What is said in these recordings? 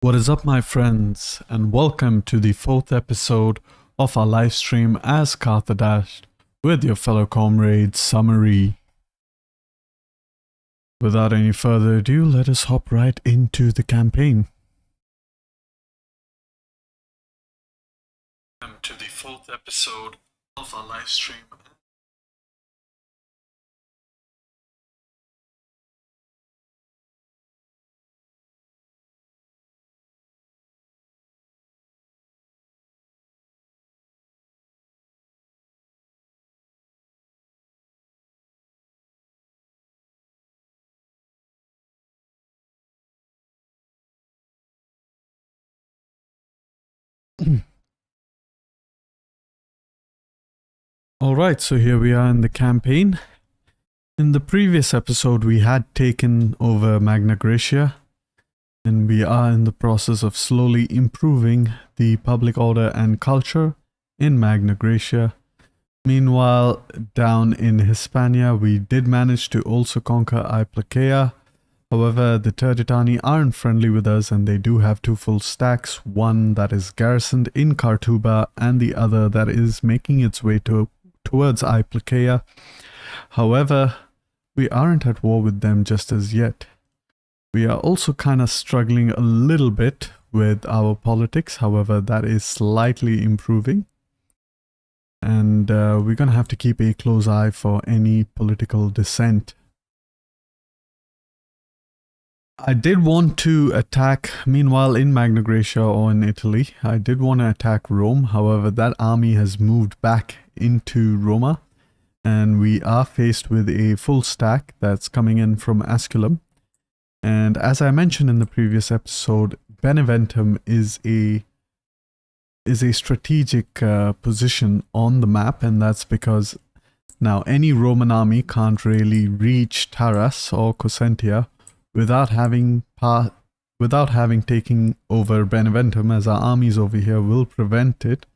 What is up, my friends, and welcome to the 4th episode of our live stream as Qarthadastim with your fellow comrade Summary. Without any further ado, let us hop right into the campaign. Welcome to the 4th episode of our live stream. Alright, so here we are in the campaign. In the previous episode, we had taken over Magna Graecia, and we are in the process of slowly improving the public order and culture in Magna Graecia. Meanwhile, down in Hispania, we did manage to also conquer Iplacaea. However, the Turdetani aren't friendly with us, and they do have two full stacks, one that is garrisoned in Qartuba and the other that is making its way towards Iplacaea. However, we aren't at war with them just as yet. We are also kind of struggling a little bit with our politics. However, that is slightly improving. And we're going to have to keep a close eye for any political dissent. I did want to attack, meanwhile in Magna Graecia or in Italy, I did want to attack Rome. However, that army has moved back into Roma, and we are faced with a full stack that's coming in from Asculum. And as I mentioned in the previous episode, Beneventum is a strategic position on the map, and that's because now any Roman army can't really reach Taras or Cosentia without having taken over Beneventum, as our armies over here will prevent it.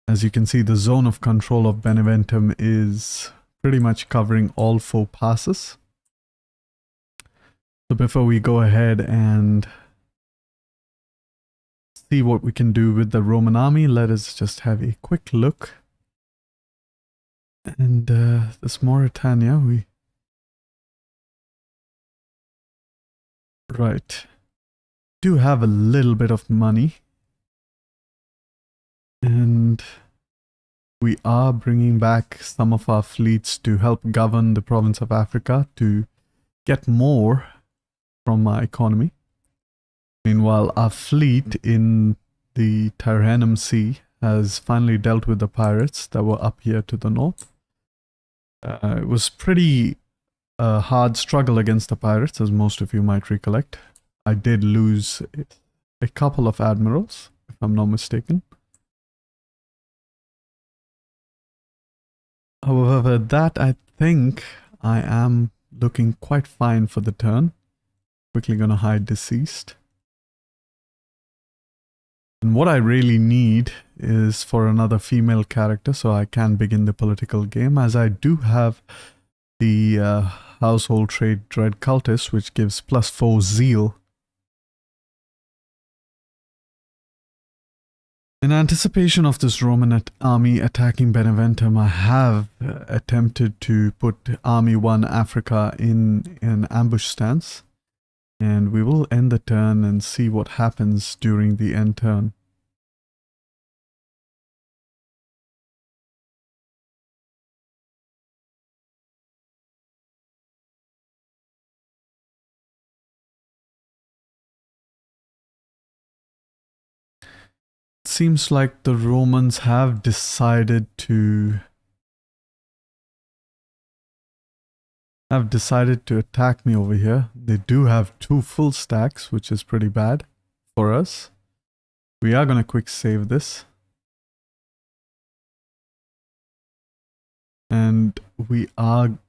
As you can see, the zone of control of Beneventum is pretty much covering all 4 passes. So before we go ahead and see what we can do with the Roman army, let us just have a quick look. And this Mauritania, right, do have a little bit of money, and we are bringing back some of our fleets to help govern the province of Africa to get more from our economy. Meanwhile, our fleet in the Tyrrhenum Sea has finally dealt with the pirates that were up here to the north. It was pretty hard struggle against the pirates, as most of you might recollect. I did lose a couple of admirals, if I'm not mistaken. However, that I think I am looking quite fine for the turn. Quickly gonna hide deceased. And what I really need is for another female character so I can begin the political game, as I do have the household trait Dread Cultist, which gives +4 zeal. In anticipation of this Roman army attacking Beneventum, I have attempted to put Army 1 Africa in an ambush stance, and we will end the turn and see what happens during the end turn. Seems like the Romans have decided to attack me over here. They do have 2 full stacks, which is pretty bad for us. We are going to quick save this. And we are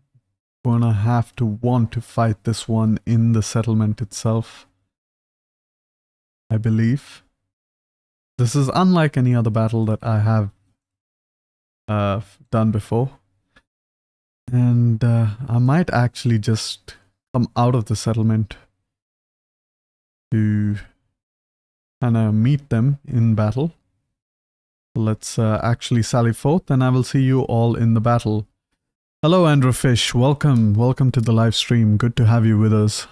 going to have to want to fight this one in the settlement itself, I believe. This is unlike any other battle that I have done before. And I might actually just come out of the settlement to and meet them in battle. Let's actually sally forth, and I will see you all in the battle. Hello, Andrew Fish. Welcome. Welcome to the live stream. Good to have you with us.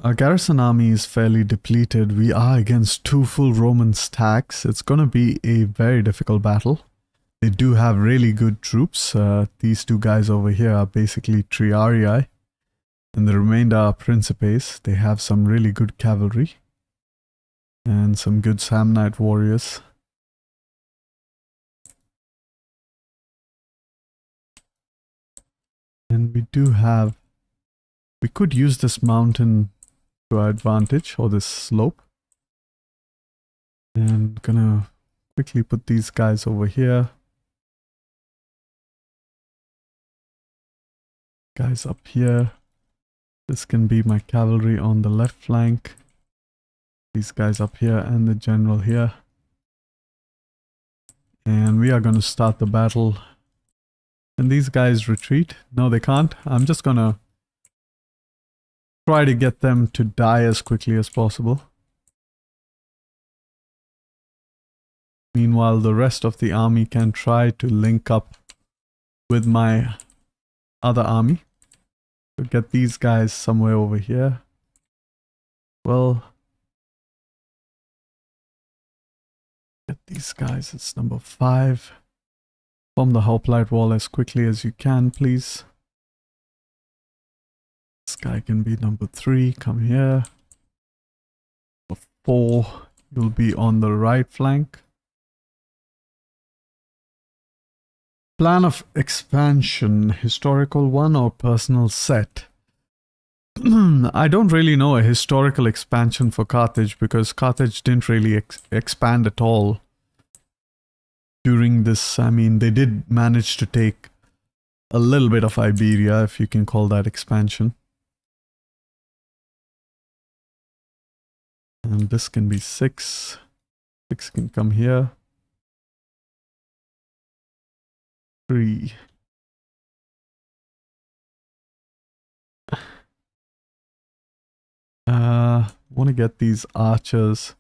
Our garrison army is fairly depleted. We are against 2 full Roman stacks. It's going to be a very difficult battle. They do have really good troops. These 2 guys over here are basically Triarii, and the remainder are Principes. They have some really good cavalry and some good Samnite warriors. And we could use this mountain to our advantage, or this slope. And gonna quickly put these guys over here. Guys up here. This can be my cavalry on the left flank. These guys up here and the general here. And we are going to start the battle. Can these guys retreat? No, they can't. I'm just going to try to get them to die as quickly as possible. Meanwhile, the rest of the army can try to link up with my other army. So get these guys somewhere over here. Well, get these guys. It's number 5. Form the hoplite wall as quickly as you can, please. This guy can be number 3. Come here. Number 4. You'll be on the right flank. Plan of expansion, historical one or personal set? I don't really know a historical expansion for Carthage, because Carthage didn't really expand at all during this. I mean, they did manage to take a little bit of Iberia, if you can call that expansion. And this can be 6. 6 can come here. 3. Want to get these archers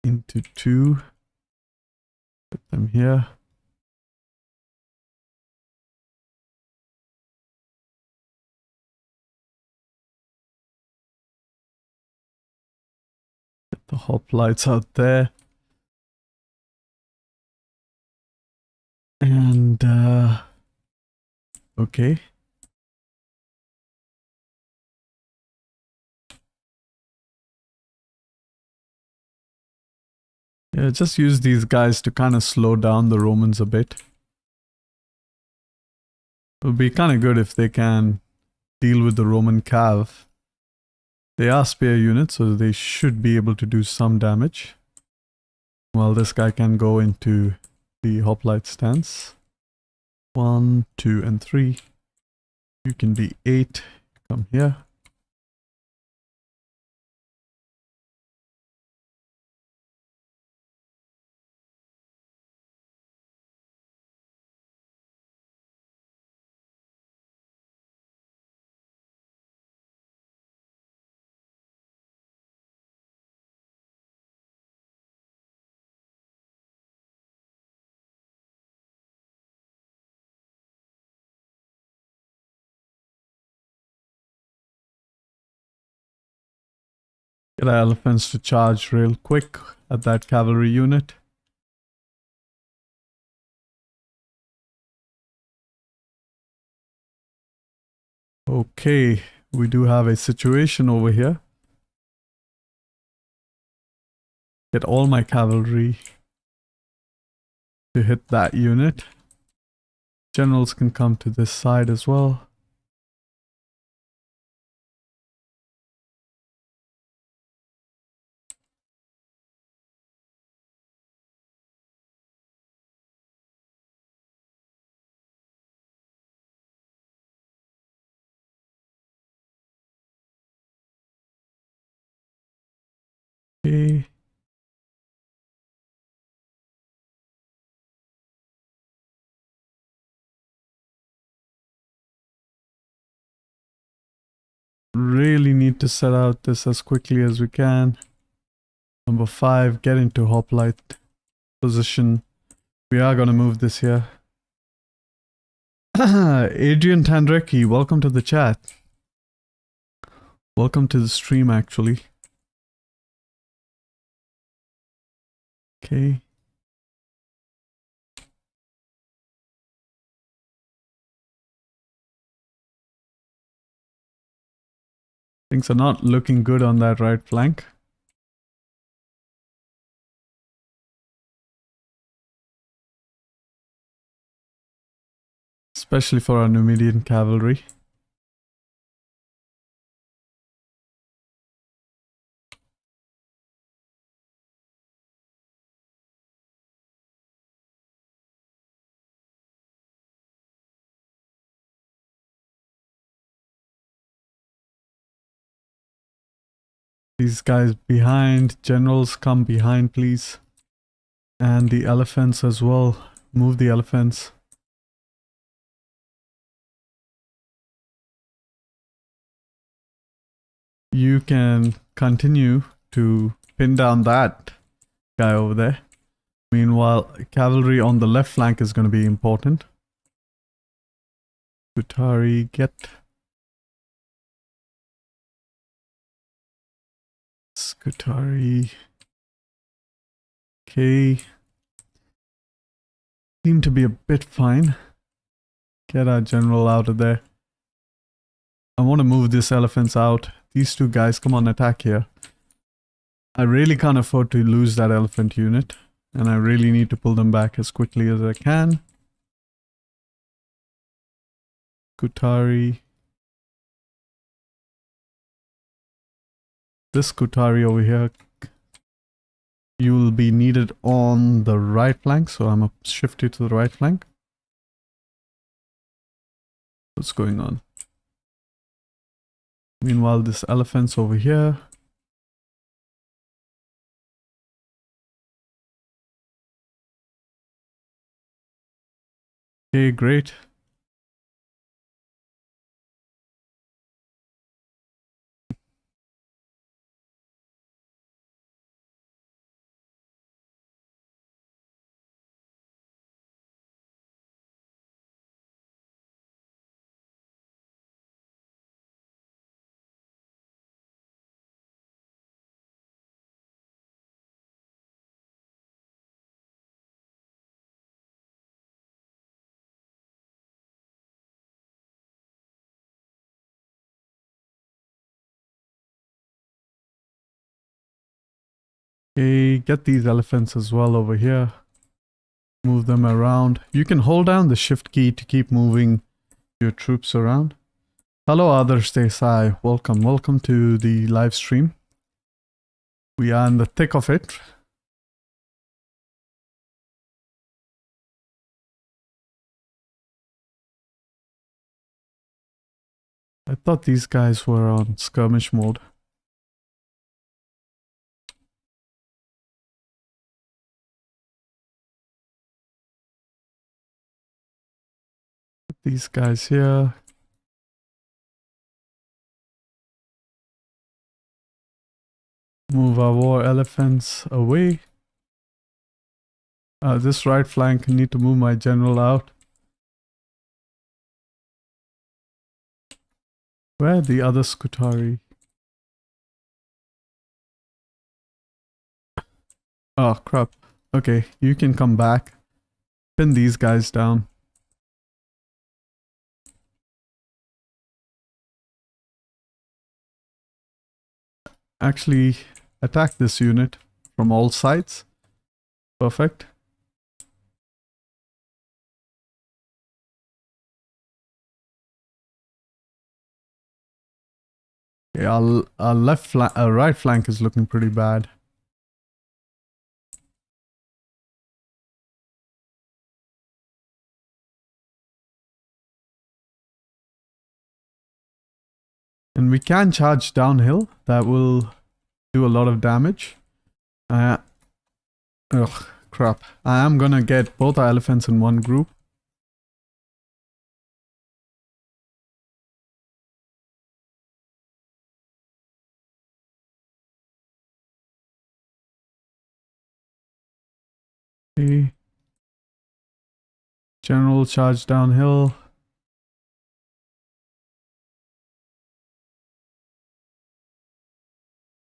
into 2. Put them here. Get the hoplites out there. And okay. Yeah, just use these guys to kind of slow down the Romans a bit. It would be kind of good if they can deal with the Roman cav. They are spear units, so they should be able to do some damage. Well, this guy can go into the hoplite stance. 1, 2, and 3. You can be 8. Come here. Get our elephants to charge real quick at that cavalry unit. Okay, we do have a situation over here. Get all my cavalry to hit that unit. Generals can come to this side as well. Okay. really need to set out this as quickly as we can. Number 5, get into hoplite position. We are going to move this here. Adrian Tandrecki, welcome to the chat. Welcome to the stream, actually. Okay. Things are not looking good on that right flank. Especially for our Numidian cavalry. These guys behind, generals come behind please. And the elephants as well. Move the elephants. You can continue to pin down that guy over there. Meanwhile, cavalry on the left flank is going to be important. Scutari, get. Scutari. Okay. Seem to be a bit fine. Get our general out of there. I want to move these elephants out. These two guys, come on, attack here. I really can't afford to lose that elephant unit. And I really need to pull them back as quickly as I can. Scutari. This Scutari over here. You will be needed on the right flank, so I'm going to shift you to the right flank. What's going on? Meanwhile, this elephant's over here. Okay, great. Okay, get these elephants as well over here. Move them around. You can hold down the shift key to keep moving your troops around. Hello Adarsh Desai, welcome to the live stream. We are in the thick of it. I thought these guys were on skirmish mode. These guys here. Move our war elephants away. This right flank, I need to move my general out. Where are the other Scutari? Oh crap. Okay, you can come back. Pin these guys down. Actually, attack this unit from all sides. Perfect. Okay, our left flank, right flank is looking pretty bad. And we can charge downhill. That will do a lot of damage. Ugh, crap. I am gonna get both our elephants in one group. Okay. General charge downhill.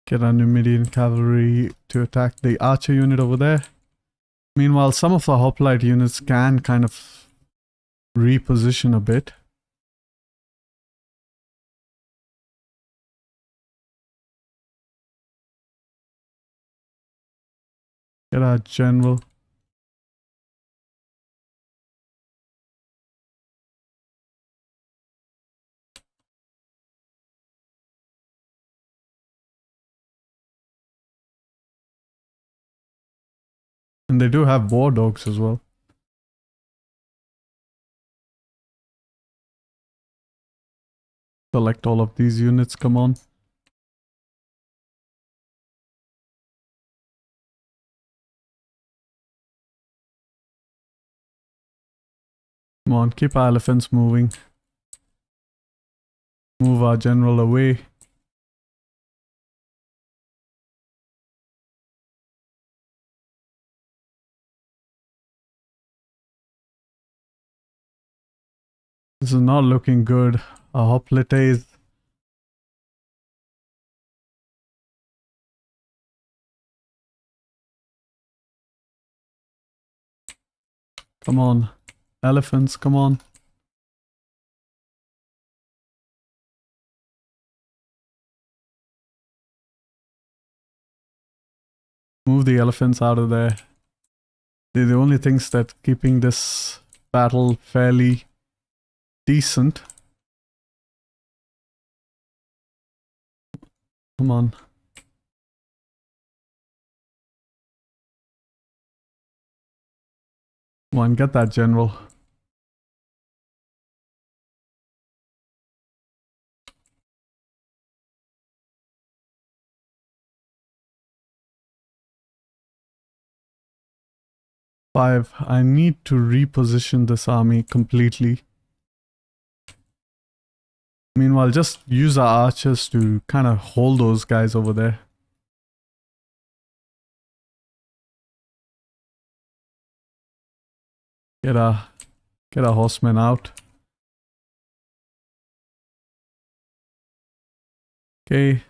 Get our Numidian cavalry to attack the archer unit over there. Meanwhile, some of the hoplite units can kind of reposition a bit. Get our general. And they do have war dogs as well. Select all of these units, come on. Come on, keep our elephants moving. Move our general away. This is not looking good. Our hoplites. Come on. Elephants, come on. Move the elephants out of there. They're the only things that keeping this battle fairly decent. Come on. Come on, get that general. Five. I need to reposition this army completely. Meanwhile, just use our archers to kind of hold those guys over there. Get our horsemen out. Okay.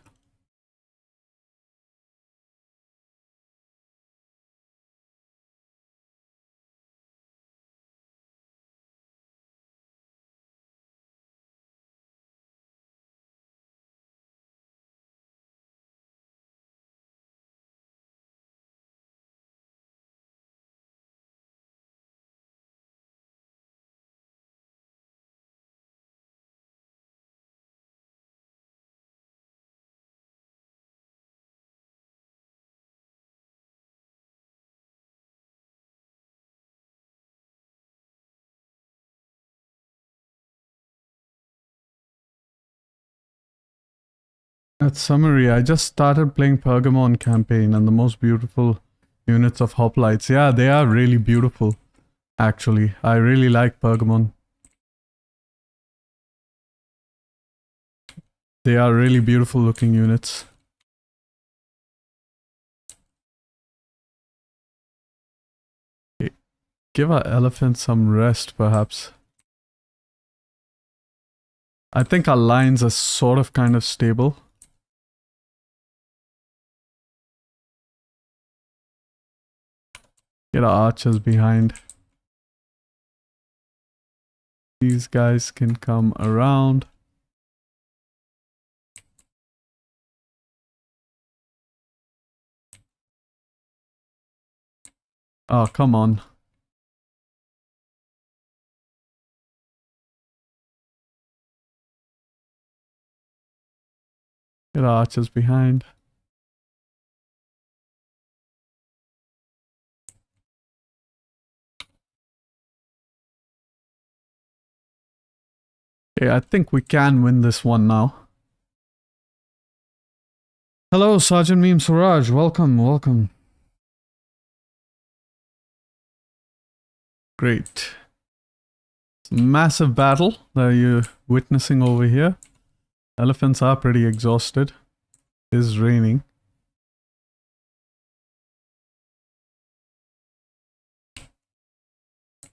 At summary, I just started playing Pergamon campaign and the most beautiful units of hoplites. Yeah, they are really beautiful. Actually, I really like Pergamon. They are really beautiful looking units. Okay. Give our elephants some rest, perhaps. I think our lines are sort of kind of stable. Get our archers behind. These guys can come around. Oh, come on. Get our archers behind. Okay, I think we can win this one now. Hello, Sergeant Meme Suraj. Welcome, welcome. Great. It's a massive battle that you're witnessing over here. Elephants are pretty exhausted. It is raining.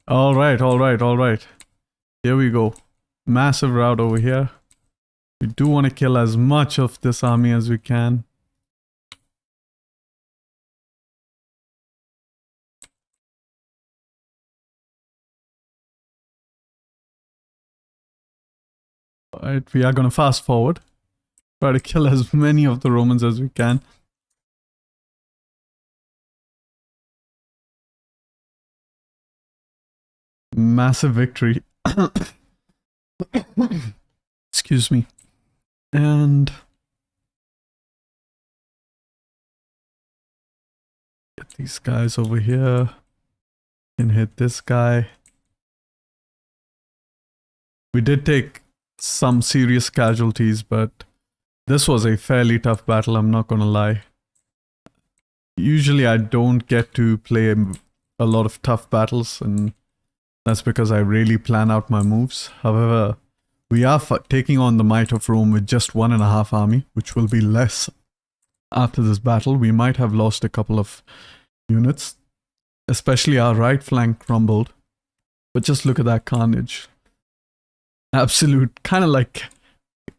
All right, all right, all right. Here we go. Massive rout over here. We do want to kill as much of this army as we can. Alright, we are going to fast forward. Try to kill as many of the Romans as we can. Massive victory. Excuse me. And get these guys over here. Can hit this guy. We did take some serious casualties, but this was a fairly tough battle, I'm not gonna lie. Usually I don't get to play a lot of tough battles, and that's because I really plan out my moves. However, we are taking on the might of Rome with just 1.5 army, which will be less after this battle. We might have lost a couple of units, especially our right flank crumbled. But just look at that carnage. Absolute, kind of like,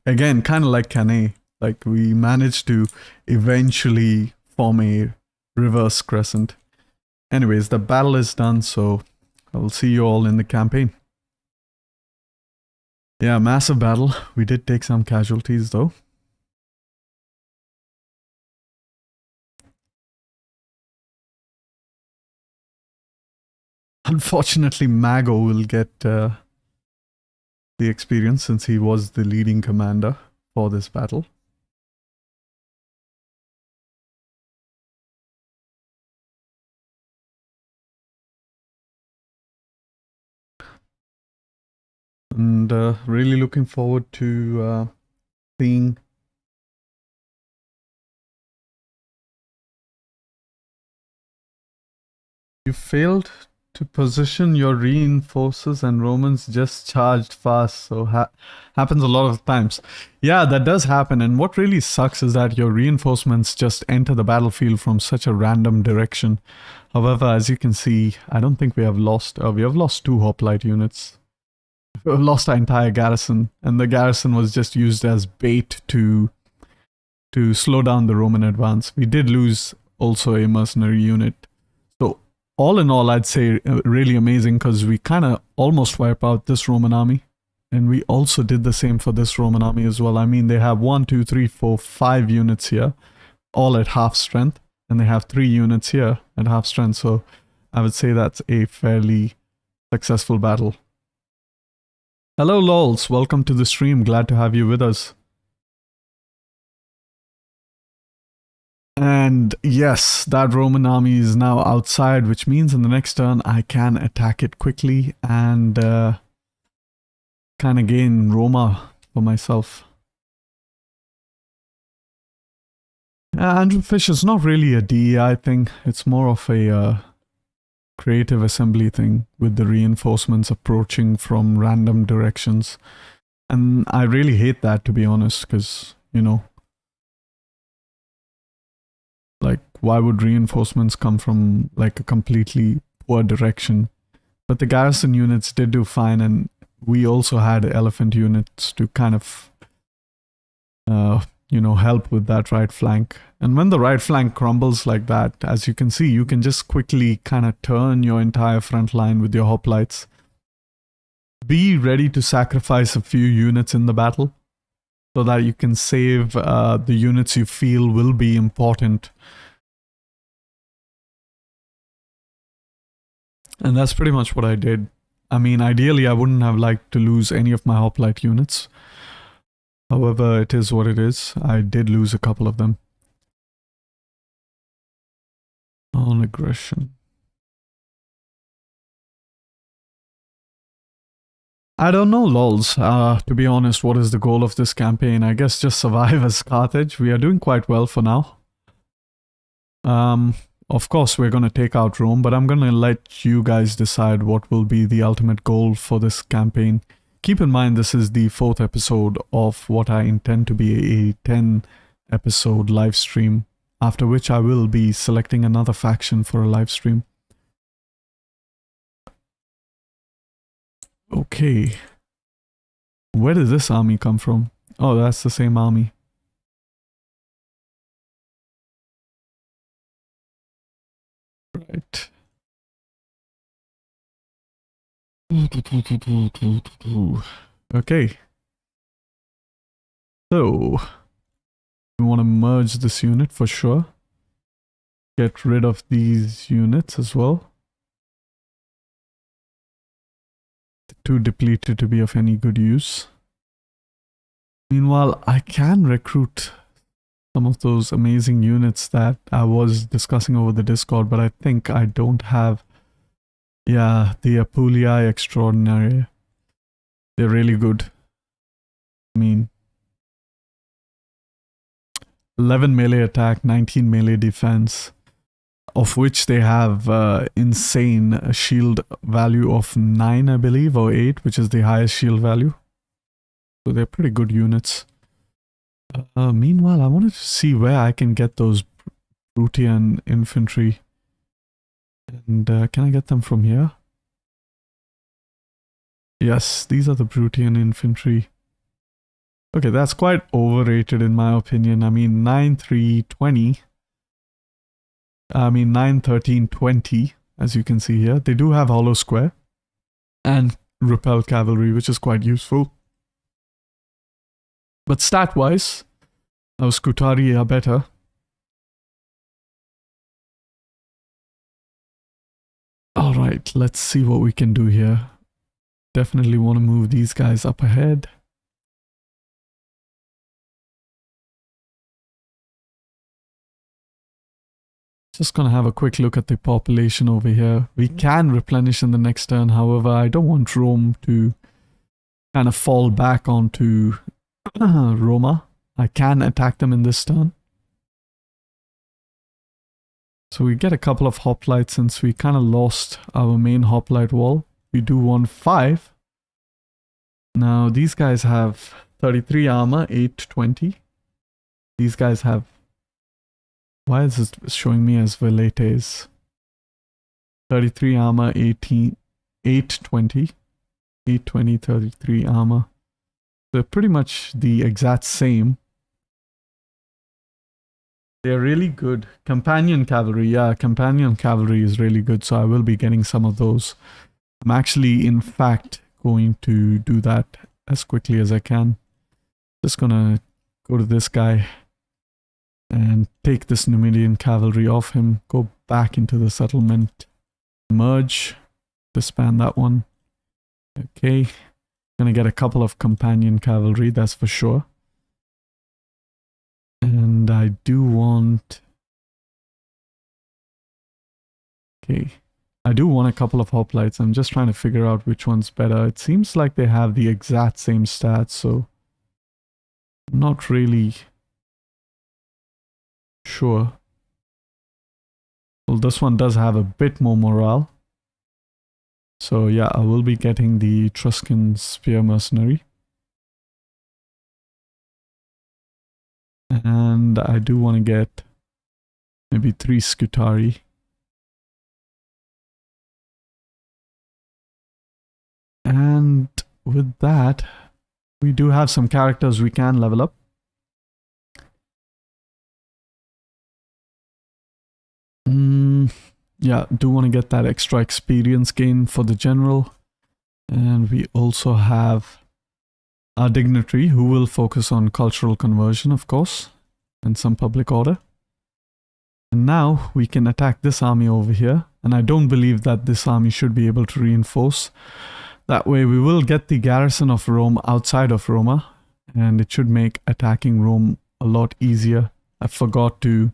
again, kind of like Cannae. Like, we managed to eventually form a reverse crescent. Anyways, the battle is done, so I'll see you all in the campaign. Yeah, massive battle. We did take some casualties though. Unfortunately, Mago will get the experience since he was the leading commander for this battle. And really looking forward to seeing you failed to position your reinforcers and Romans just charged fast, so happens a lot of times. Yeah, that does happen, and what really sucks is that your reinforcements just enter the battlefield from such a random direction. However, as you can see, I don't think we have lost 2 hoplite units. We have lost our entire garrison, and the garrison was just used as bait to slow down the Roman advance. We did lose also a mercenary unit. So all in all, I'd say really amazing, because we kind of almost wiped out this Roman army. And we also did the same for this Roman army as well. I mean, they have 1, 2, 3, 4, 5 units here, all at half strength. And they have 3 units here at half strength. So I would say that's a fairly successful battle. Hello lols, welcome to the stream. Glad to have you with us. And yes, that Roman army is now outside, which means in the next turn I can attack it quickly and kind of gain Roma for myself. Andrew Fish is not really a DEI thing, it's more of a creative assembly thing with the reinforcements approaching from random directions. And I really hate that, to be honest, because, you know, like, why would reinforcements come from like a completely poor direction? But the garrison units did do fine, and we also had elephant units to kind of, you know, help with that right flank. And when the right flank crumbles like that, as you can see, you can just quickly kind of turn your entire front line with your hoplites. Be ready to sacrifice a few units in the battle, so that you can save the units you feel will be important. And that's pretty much what I did. I mean, ideally I wouldn't have liked to lose any of my hoplite units. However, it is what it is. I did lose a couple of them. On aggression. I don't know, lols. To be honest, what is the goal of this campaign? I guess just survive as Carthage. We are doing quite well for now. Of course, we're going to take out Rome, but I'm going to let you guys decide what will be the ultimate goal for this campaign. Keep in mind, this is the 4th episode of what I intend to be a 10-episode live stream, after which I will be selecting another faction for a live stream. Okay. Where did this army come from? Oh, that's the same army. Right. Okay. So, we want to merge this unit for sure. Get rid of these units as well. Too depleted to be of any good use. Meanwhile, I can recruit some of those amazing units that I was discussing over the Discord, but I think I don't have... Yeah, the Apulia Extraordinary. They're really good. I mean, 11 melee attack, 19 melee defense, of which they have insane shield value of 9, I believe, or 8, which is the highest shield value. So they're pretty good units. Meanwhile, I wanted to see where I can get those Brutian infantry. And can I get them from here? Yes, these are the Brutian infantry. Okay, that's quite overrated in my opinion. I mean, 9-3-20. I mean, 9-13-20, as you can see here. They do have hollow square and repel cavalry, which is quite useful. But stat-wise, our Scutari are better. Alright, let's see what we can do here. Definitely want to move these guys up ahead. Just gonna have a quick look at the population over here. We can replenish in the next turn, however, I don't want Rome to kind of fall back onto Roma. I can attack them in this turn. So we get a couple of hoplites since we kind of lost our main hoplite wall. We do want 5. Now these guys have 33 armor, 820. These guys have... Why is this showing me as Veletes? 33 armor, 820. 820, 33 armor. They're pretty much the exact same. They're really good. Companion cavalry, yeah, companion cavalry is really good, so I will be getting some of those. I'm actually, in fact, going to do that as quickly as I can. Just gonna go to this guy and take this Numidian cavalry off him, go back into the settlement, merge, disband that one. Okay, gonna get a couple of companion cavalry, that's for sure. And I do want... Okay, I do want a couple of hoplites. I'm just trying to figure out which one's better. It seems like they have the exact same stats, so I'm not really sure. Well, this one does have a bit more morale. So yeah, I will be getting the Etruscan Spear Mercenary. And I do want to get maybe 3 Scutari. And with that, we do have some characters we can level up. Yeah, do want to get that extra experience gain for the general. And we also have our dignitary who will focus on cultural conversion, of course, and some public order. And now we can attack this army over here. And I don't believe that this army should be able to reinforce. That way we will get the garrison of Rome outside of Roma. And it should make attacking Rome a lot easier. I forgot to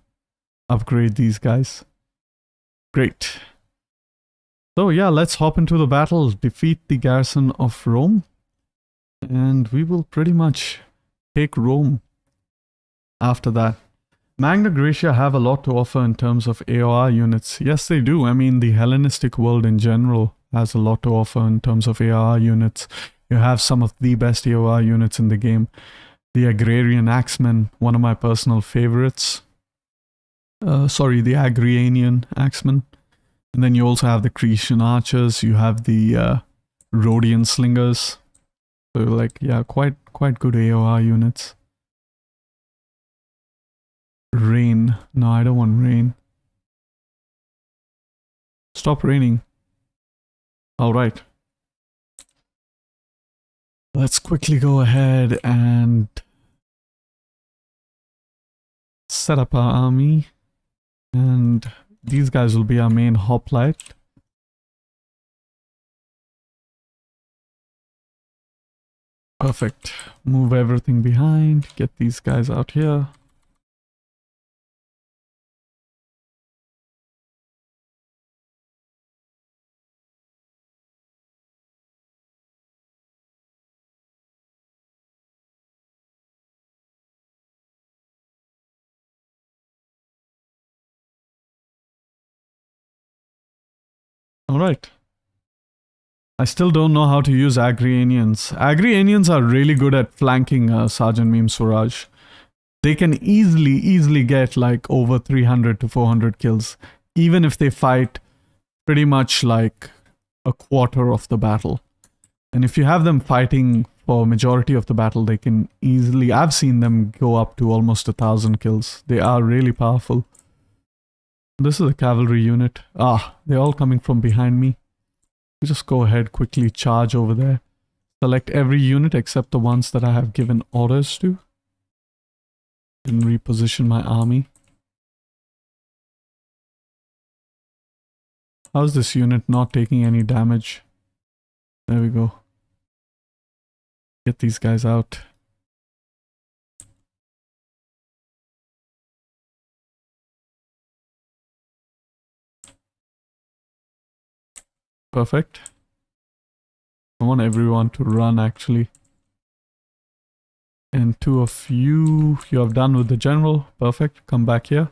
upgrade these guys. Great. So yeah, let's hop into the battle, defeat the garrison of Rome, and we will pretty much take Rome after that. Magna Graecia have a lot to offer in terms of AOR units. Yes, they do. I mean, the Hellenistic world in general has a lot to offer in terms of AOR units. You have some of the best AOR units in the game. The Agrarian Axemen, one of my personal favorites. The Agrarian Axemen. And then you also have the Cretan Archers, you have the Rhodian slingers. So like, yeah, quite good AOR units. Rain. No, I don't want rain. Stop raining. Alright. Let's quickly go ahead and set up our army. And these guys will be our main hoplite. Perfect. Move everything behind. Get these guys out here. Alright. I still don't know how to use Agrianians. Agrianians are really good at flanking Sergeant Meme Swaraj. They can easily get like over 300 to 400 kills, even if they fight pretty much like a quarter of the battle. And if you have them fighting for majority of the battle, they can easily... I've seen them go up to almost 1,000 kills. They are really powerful. This is a cavalry unit. Ah, they're all coming from behind me. Just go ahead, quickly charge over there. Select every unit except the ones that I have given orders to. And reposition my army. How's this unit not taking any damage? There we go. Get these guys out. Perfect. I want everyone to run actually. And two of you have done with the general. Perfect. Come back here.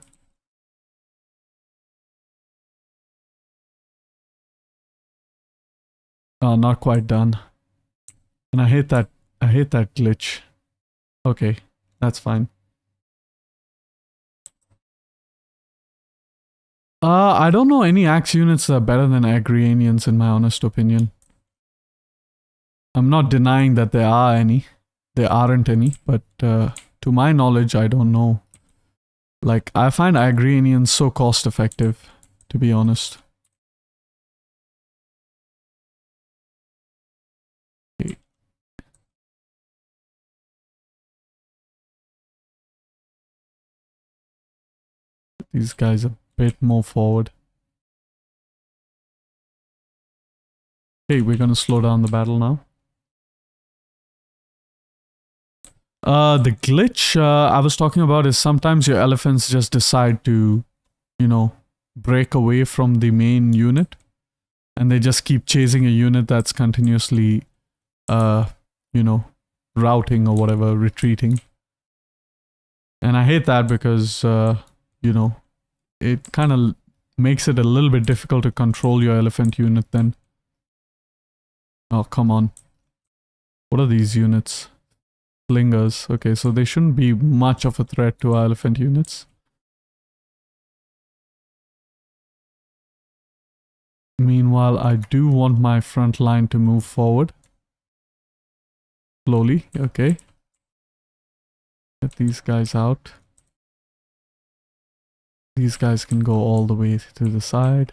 Not quite done. And I hate that glitch. Okay, that's fine. I don't know any axe units that are better than Agrianians in my honest opinion. I'm not denying that there are any. There aren't any, but to my knowledge, I don't know. Like, I find Agrianians so cost effective, to be honest. Okay. These guys a bit more forward. Okay, we're gonna slow down the battle now. The glitch I was talking about is sometimes your elephants just decide to, you know, break away from the main unit. And they just keep chasing a unit that's continuously, you know, routing or whatever, retreating. And I hate that because, you know, it kind of makes it a little bit difficult to control your elephant unit then. Oh, come on. What are these units? Slingers. Okay, so they shouldn't be much of a threat to our elephant units. Meanwhile, I do want my front line to move forward. Slowly, okay. Get these guys out. These guys can go all the way to the side.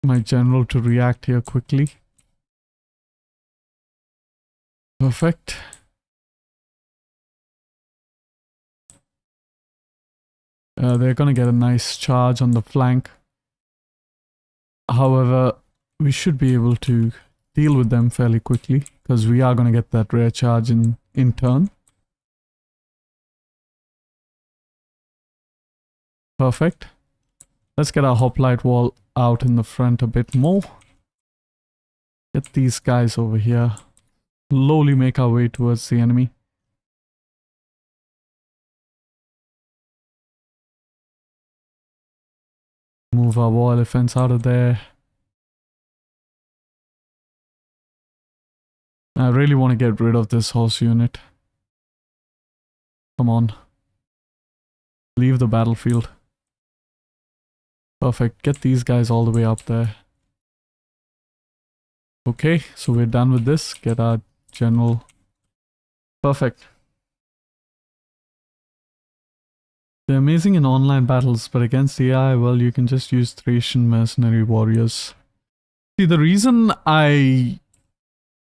My general to react here quickly. Perfect. They're gonna get a nice charge on the flank. However, we should be able to deal with them fairly quickly because we are gonna get that rare charge in turn. Perfect. Let's get our hoplite wall out in the front a bit more. Get these guys over here. Slowly make our way towards the enemy. Move our war elephants out of there. I really want to get rid of this horse unit. Come on. Leave the battlefield. Perfect. Get these guys all the way up there. Okay, so we're done with this. Get our general. Perfect. They're amazing in online battles, but against AI, well, you can just use Thracian mercenary warriors. See, the reason I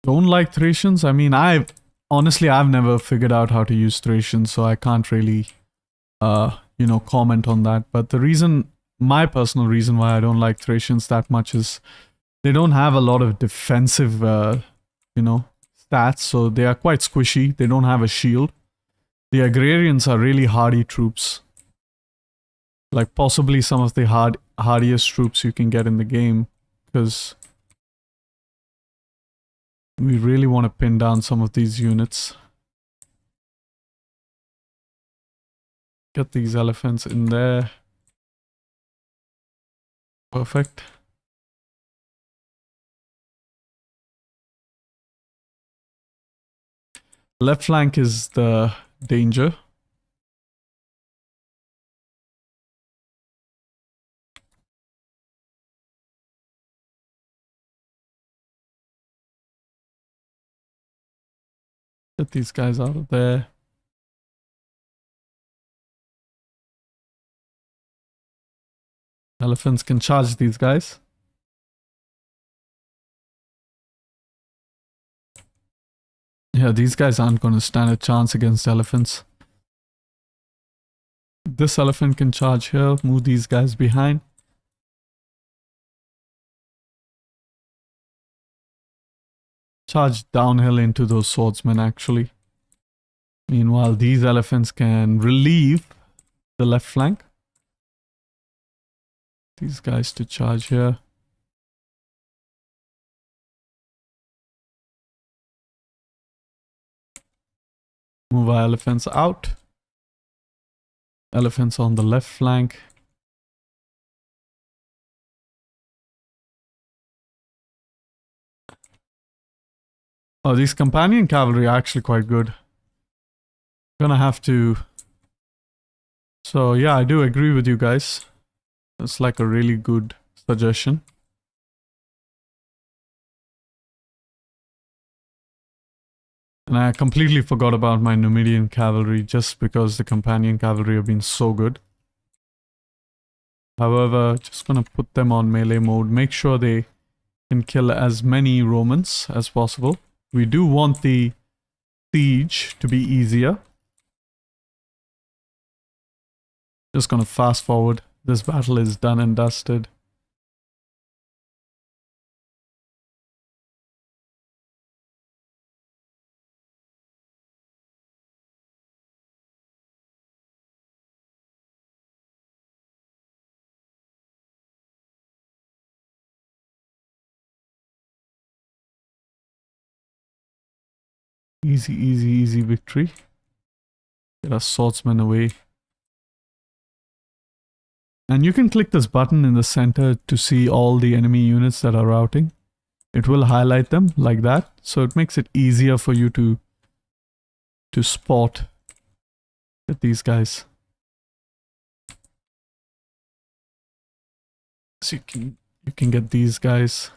don't like Thracians, I mean, I've never figured out how to use Thracians, so I can't really, you know, comment on that. But the reason, my personal reason why I don't like Thracians that much is they don't have a lot of defensive, you know, stats, so they are quite squishy. They don't have a shield. The Agrarians are really hardy troops. Like possibly some of the hardiest troops you can get in the game, because we really want to pin down some of these units. Get these elephants in there. Perfect. Left flank is the danger. Get these guys out of there. Elephants can charge these guys. Yeah, these guys aren't going to stand a chance against elephants. This elephant can charge here, move these guys behind. Charge downhill into those swordsmen actually. Meanwhile, these elephants can relieve the left flank. These guys to charge here. Move our elephants out. Elephants on the left flank. Oh, these companion cavalry are actually quite good. Gonna have to... So yeah, I do agree with you guys. It's like a really good suggestion. And I completely forgot about my Numidian cavalry just because the companion cavalry have been so good. However, just gonna put them on melee mode. Make sure they can kill as many Romans as possible. We do want the siege to be easier. Just gonna fast forward. This battle is done and dusted. Easy, easy, easy victory. Get our swordsmen away. And you can click this button in the center to see all the enemy units that are routing. It will highlight them like that. So it makes it easier for you to spot these guys. So you can get these guys.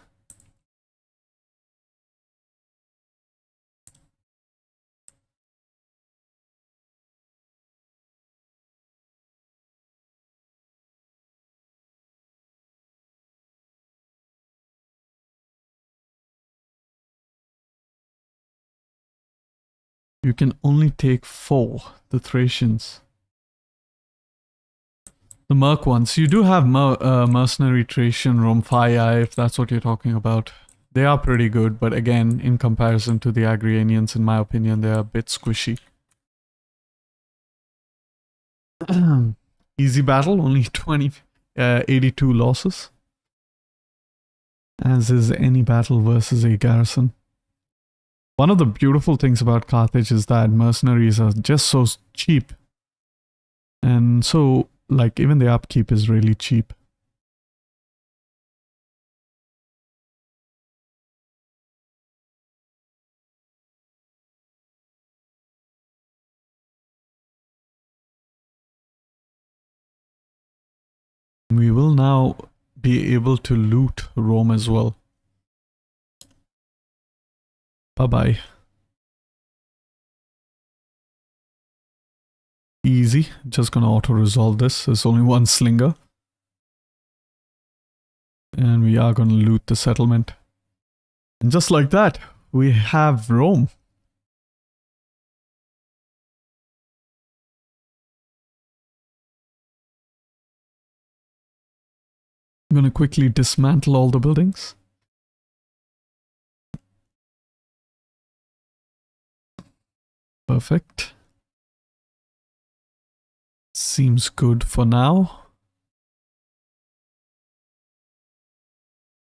You can only take 4, the Thracians. The Merc ones. You do have mercenary Thracian Romphaii, if that's what you're talking about. They are pretty good, but again, in comparison to the Agrianians, in my opinion, they are a bit squishy. Easy battle, only 82 losses. As is any battle versus a garrison. One of the beautiful things about Carthage is that mercenaries are just so cheap. And so, like, even the upkeep is really cheap. now be able to loot Rome as well. Bye-bye. Easy. Just gonna auto-resolve this. There's only one slinger. And we are gonna loot the settlement. And just like that, we have Rome. I'm gonna quickly dismantle all the buildings. Perfect. Seems good for now.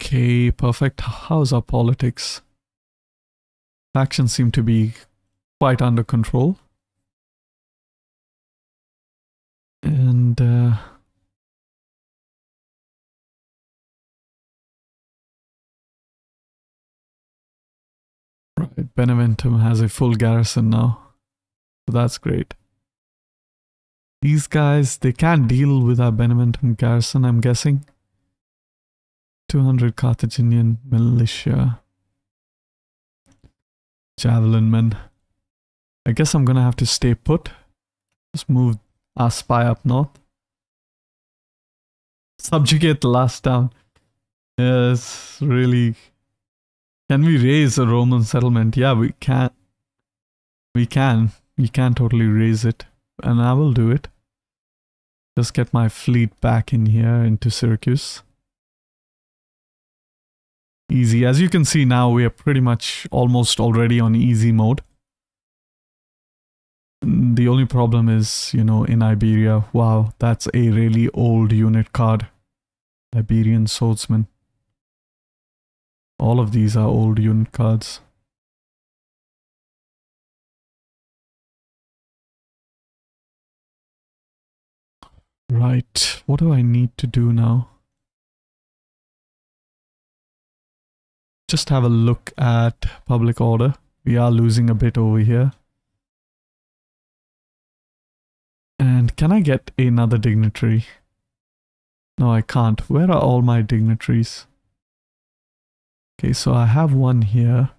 Okay, perfect. How's our politics? Factions seem to be quite under control. And right, Beneventum has a full garrison now. So that's great. These guys, they can't deal with our Beneventum garrison, I'm guessing. 200 Carthaginian militia. Javelin men. I guess I'm gonna have to stay put. Just move our spy up north. Subjugate the last town. Yes, really. Can we raise a Roman settlement? Yeah, we can. We can. We can totally raise it. And I will do it. Just get my fleet back in here into Syracuse. Easy. As you can see now, we are pretty much almost already on easy mode. The only problem is, you know, in Iberia. Wow, that's a really old unit card. Iberian swordsman. All of these are old unit cards. Right, what do I need to do now? Just have a look at public order. We are losing a bit over here. And can I get another dignitary? No, I can't. Where are all my dignitaries? Okay, so I have one here.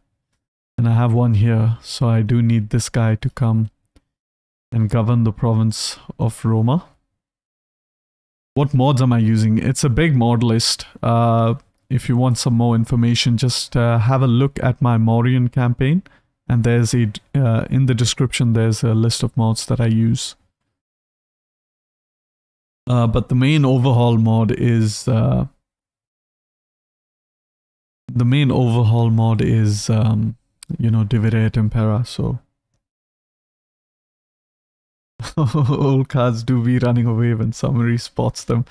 And I have one here. So I do need this guy to come and govern the province of Roma. What mods am I using? It's a big mod list. If you want some more information, just have a look at my Mauryan campaign. And there's a in the description, there's a list of mods that I use. But the main overhaul mod is you know, Dividere Impera. So old cards do be running away when somebody spots them.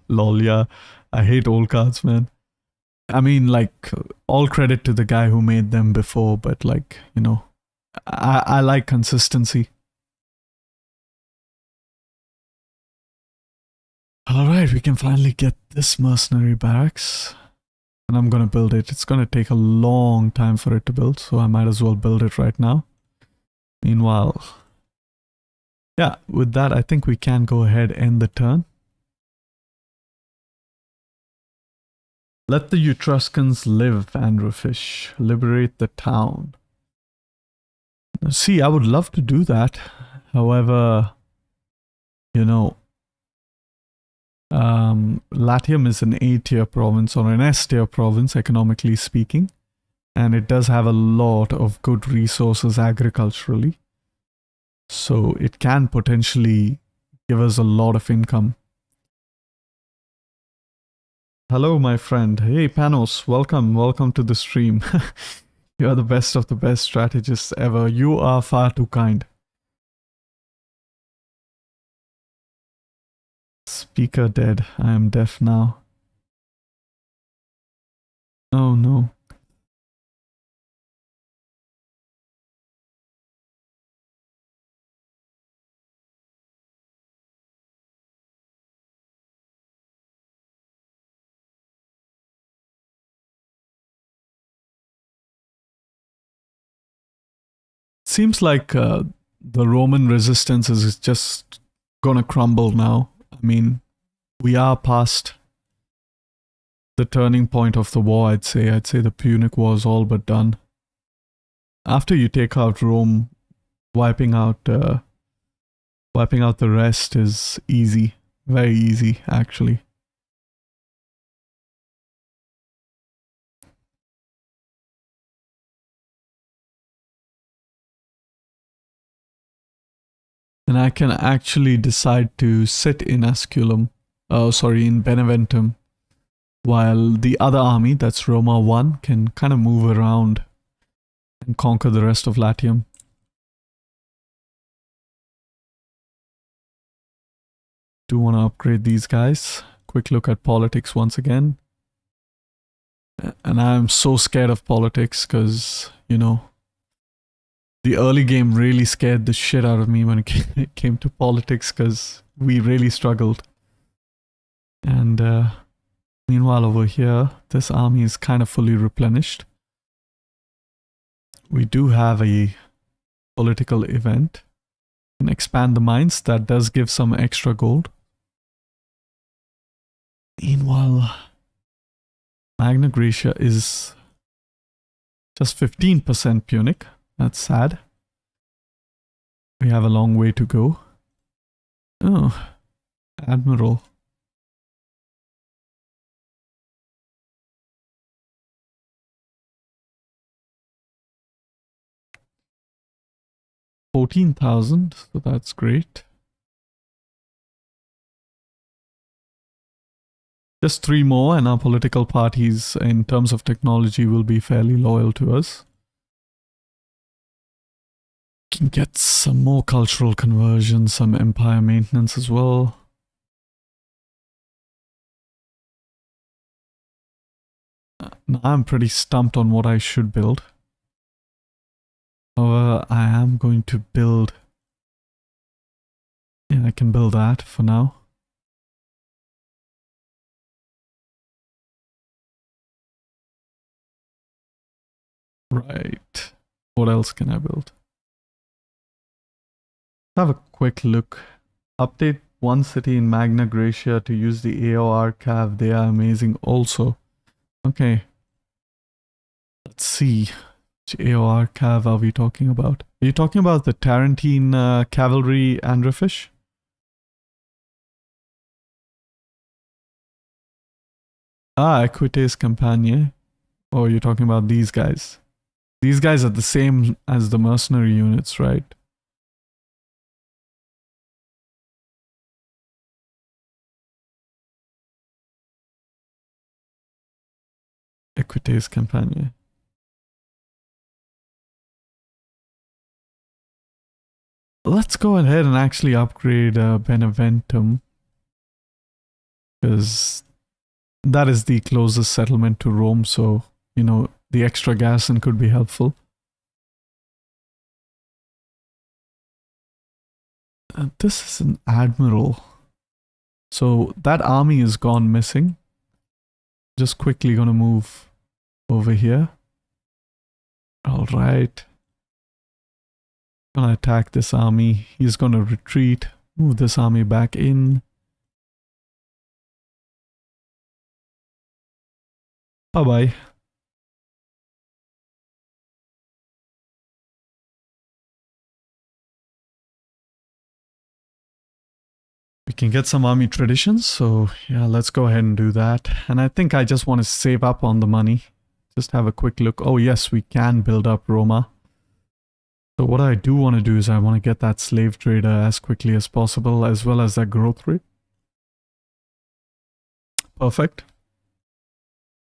Lol, yeah. I hate old cards, man. I mean, like, all credit to the guy who made them before, but like, you know, I like consistency. Alright, we can finally get this mercenary barracks. And I'm gonna build it. It's gonna take a long time for it to build, so I might as well build it right now. Meanwhile, yeah, with that, I think we can go ahead and end the turn. Let the Etruscans live, Androfish. Liberate the town. Now, see, I would love to do that. However, you know, Latium is an A-tier province or an S-tier province, economically speaking. And it does have a lot of good resources agriculturally. So it can potentially give us a lot of income. Hello, my friend. Hey, Panos. Welcome to the stream. You are the best of the best strategists ever. You are far too kind. Speaker dead. I am deaf now. Oh no. Seems like the Roman resistance is just gonna crumble now. I mean, we are past the turning point of the war, I'd say. I'd say the Punic War is all but done. After you take out Rome, wiping out the rest is easy. Very easy, actually. And I can actually decide to sit in Asculum, in Beneventum, while the other army, that's Roma 1, can kind of move around and conquer the rest of Latium. Do want to upgrade these guys. Quick look at politics once again. And I'm so scared of politics because, you know, the early game really scared the shit out of me when it came to politics because we really struggled. And meanwhile over here, this army is kind of fully replenished. We do have a political event. And expand the mines. That does give some extra gold. Meanwhile, Magna Graecia is just 15% Punic. That's sad. We have a long way to go. Oh, Admiral. $14,000, so that's great. Just 3 more and our political parties in terms of technology will be fairly loyal to us. Can get some more cultural conversion, some empire maintenance as well. Now I'm pretty stumped on what I should build. However, I am going to build... Yeah, I can build that for now. Right. What else can I build? Have a quick look. Update one city in Magna Graecia to use the AOR cav. They are amazing also. Okay. Let's see. Which AOR cav are we talking about? Are you talking about the Tarentine cavalry Androfish? Ah, Equites Campania. Oh, you're talking about these guys. These guys are the same as the mercenary units, right? Equites Campania. Let's go ahead and actually upgrade Beneventum. Because that is the closest settlement to Rome, so, you know, the extra garrison could be helpful. This is an admiral. So that army is gone missing. Just quickly gonna move over here. Alright. Gonna attack this army. He's gonna retreat. Move this army back in. Bye-bye. We can get some army traditions, so yeah, let's go ahead and do that. And I think I just want to save up on the money. Just have a quick look. Oh yes, we can build up Roma. So what I do want to do is I want to get that slave trader as quickly as possible, as well as that growth rate. Perfect.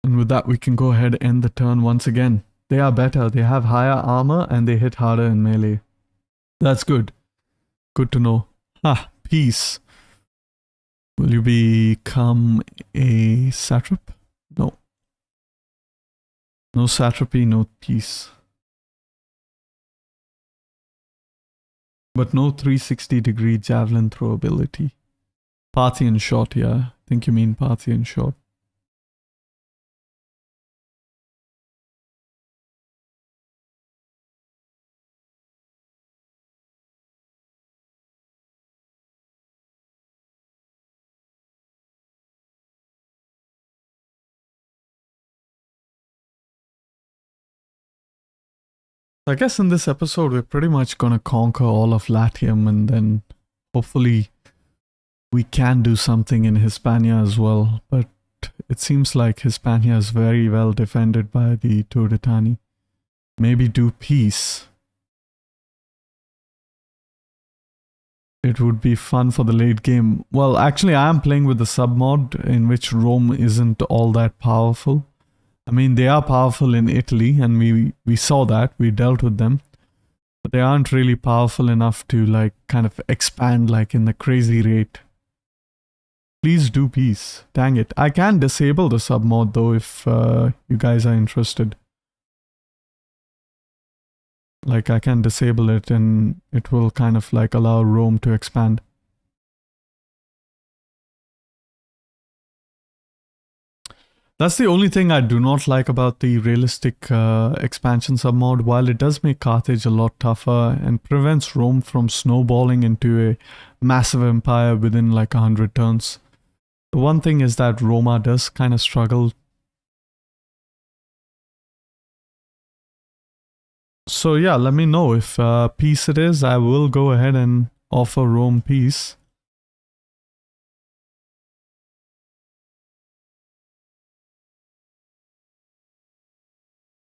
And with that, we can go ahead and end the turn once again. They are better. They have higher armor and they hit harder in melee. That's good. Good to know. Ah, peace. Will you become a satrap? No. No satrapy, no peace. But no 360-degree javelin throw ability. Parthian shot, yeah. I think you mean Parthian shot. I guess in this episode, we're pretty much gonna conquer all of Latium, and then hopefully we can do something in Hispania as well. But it seems like Hispania is very well defended by the Turdetani. Maybe do peace. It would be fun for the late game. Well, actually, I am playing with the sub-mod in which Rome isn't all that powerful. I mean, they are powerful in Italy, and we saw that. We dealt with them. But they aren't really powerful enough to, like, kind of expand, like, in the crazy rate. Please do peace. Dang it. I can disable the sub-mod, though, if you guys are interested. Like, I can disable it, and it will kind of, like, allow Rome to expand. That's the only thing I do not like about the realistic expansion submod. While it does make Carthage a lot tougher and prevents Rome from snowballing into a massive empire within like 100 turns. The one thing is that Roma does kind of struggle. So yeah, let me know if peace it is. I will go ahead and offer Rome peace.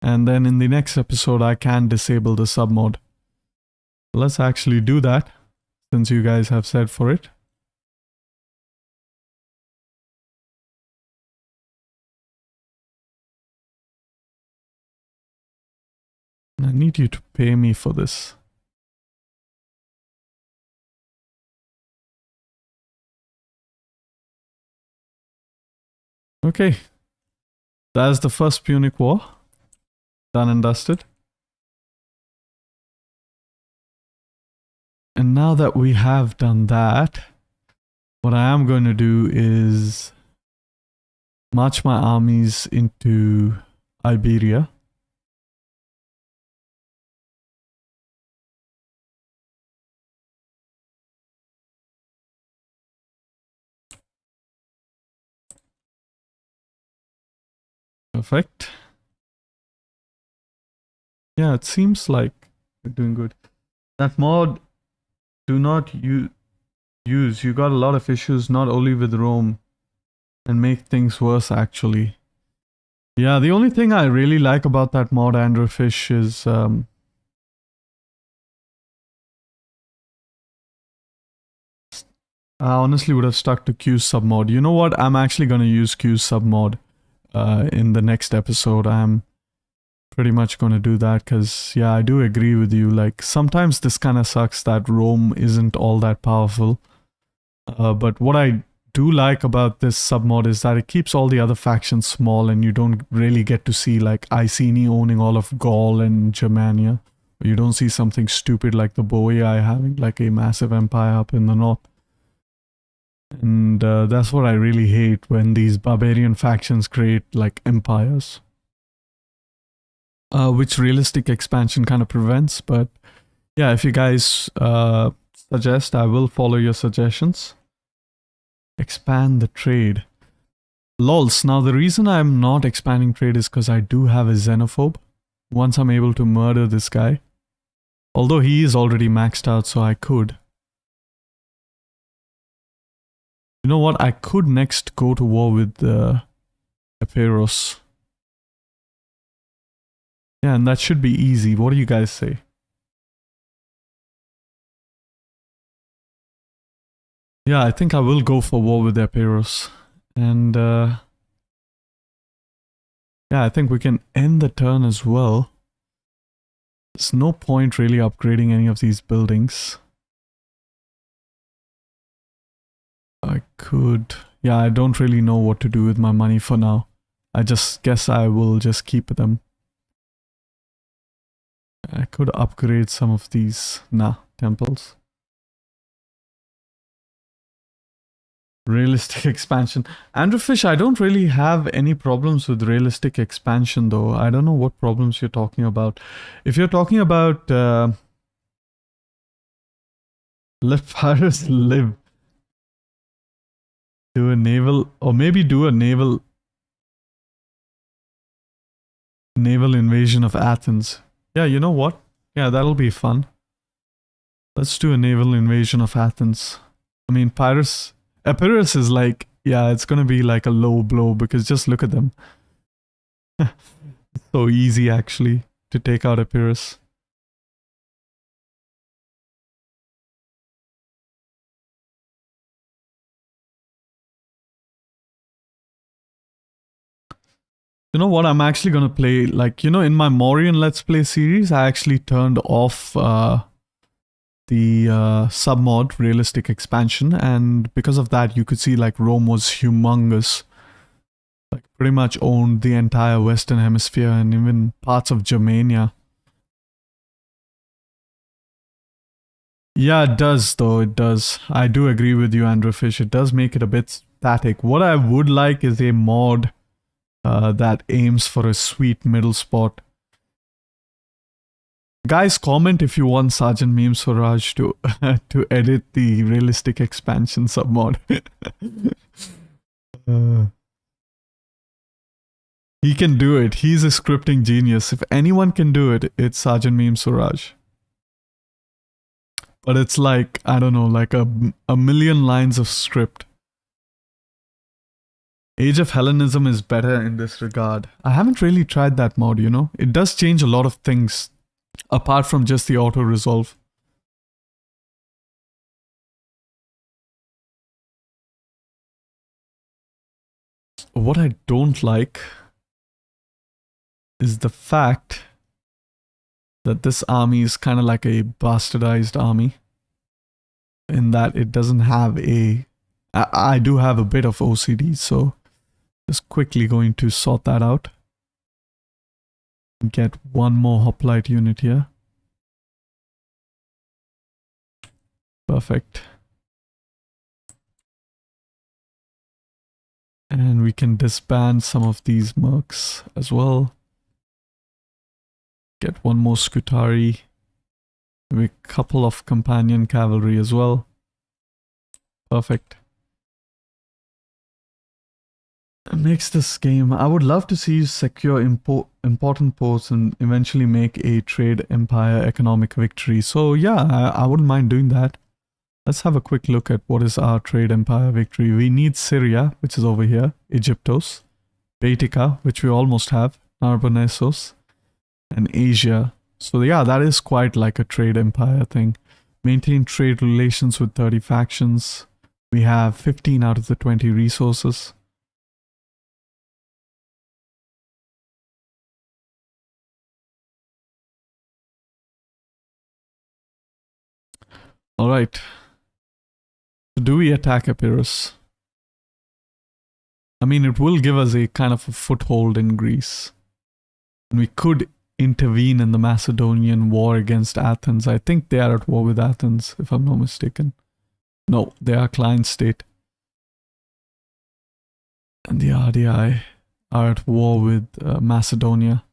And then in the next episode, I can disable the submod. Let's actually do that, since you guys have said for it. I need you to pay me for this. Okay. That's the first Punic War. Done and dusted. And now that we have done that, what I am going to do is march my armies into Iberia. Perfect. Yeah, it seems like we're doing good. That mod, do not use. You got a lot of issues, not only with Rome, and make things worse actually. Yeah, the only thing I really like about that mod, Andrew Fish, is I honestly would have stuck to Q's submod. You know what? I'm actually going to use Q's submod in the next episode. I'm pretty much going to do that because, yeah, I do agree with you. Like, sometimes this kind of sucks that Rome isn't all that powerful. But what I do like about this submod is that it keeps all the other factions small and you don't really get to see like Iceni owning all of Gaul and Germania. Or you don't see something stupid like the Boii having like a massive empire up in the north. And that's what I really hate when these barbarian factions create like empires. Which realistic expansion kind of prevents, but yeah, if you guys suggest, I will follow your suggestions. Expand the trade. Lols, now the reason I'm not expanding trade is because I do have a xenophobe. Once I'm able to murder this guy. Although he is already maxed out, so I could. You know what? I could next go to war with Epirus. Yeah, and that should be easy. What do you guys say? Yeah, I think I will go for war with Epirus. And yeah, I think we can end the turn as well. There's no point really upgrading any of these buildings. I could... Yeah, I don't really know what to do with my money for now. I just guess I will just keep them. I could upgrade some of these, temples. Realistic expansion. Andrew Fish, I don't really have any problems with realistic expansion though. I don't know what problems you're talking about. If you're talking about let pirates live. Do a naval, or maybe do a naval invasion of Athens. Yeah, you know what? Yeah, that'll be fun. Let's do a naval invasion of Athens. I mean, Epirus is like, yeah, it's gonna be like a low blow because just look at them. It's so easy actually to take out Epirus. You know what? I'm actually gonna play, like, you know, in my Mauryan Let's Play series, I actually turned off the submod realistic expansion, and because of that, you could see like Rome was humongous. Like pretty much owned the entire Western Hemisphere and even parts of Germania. Yeah, it does though, it does. I do agree with you, Andrew Fish. It does make it a bit static. What I would like is a mod that aims for a sweet middle spot. Guys, comment if you want Sergeant Meme Swaraj to to edit the realistic expansion submod. He can do it. He's a scripting genius. If anyone can do it, it's Sergeant Meme Swaraj. But it's like, I don't know, like a million lines of script. Age of Hellenism is better in this regard. I haven't really tried that mod, you know? It does change a lot of things, apart from just the auto-resolve. What I don't like is the fact that this army is kind of like a bastardized army. In that it doesn't have a... I do have a bit of OCD, so just quickly going to sort that out. Get one more hoplite unit here. Perfect. And we can disband some of these mercs as well. Get one more Scutari. Maybe a couple of companion cavalry as well. Perfect. It makes this game... I would love to see you secure important ports and eventually make a trade empire economic victory. So yeah, I wouldn't mind doing that. Let's have a quick look at what is our trade empire victory. We need Syria, which is over here. Egyptos. Baetica, which we almost have. Narbonnesos. And Asia. So yeah, that is quite like a trade empire thing. Maintain trade relations with 30 factions. We have 15 out of the 20 resources. Alright. Do we attack Epirus? I mean, it will give us a kind of a foothold in Greece. And we could intervene in the Macedonian war against Athens. I think they are at war with Athens, if I'm not mistaken. No, they are client state. And the RDI are at war with Macedonia.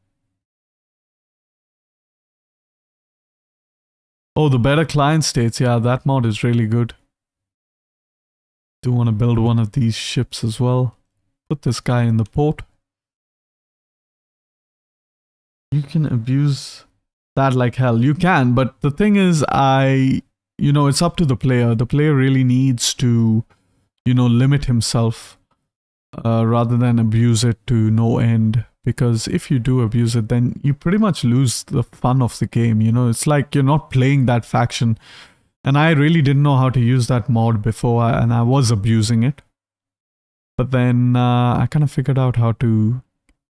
Oh, the better client states. Yeah, that mod is really good. Do want to build one of these ships as well. Put this guy in the port. You can abuse that like hell. You can, but the thing is, you know, it's up to the player. The player really needs to, you know, limit himself rather than abuse it to no end. Because if you do abuse it, then you pretty much lose the fun of the game, you know? It's like you're not playing that faction. And I really didn't know how to use that mod before, and I was abusing it. But then I kind of figured out how to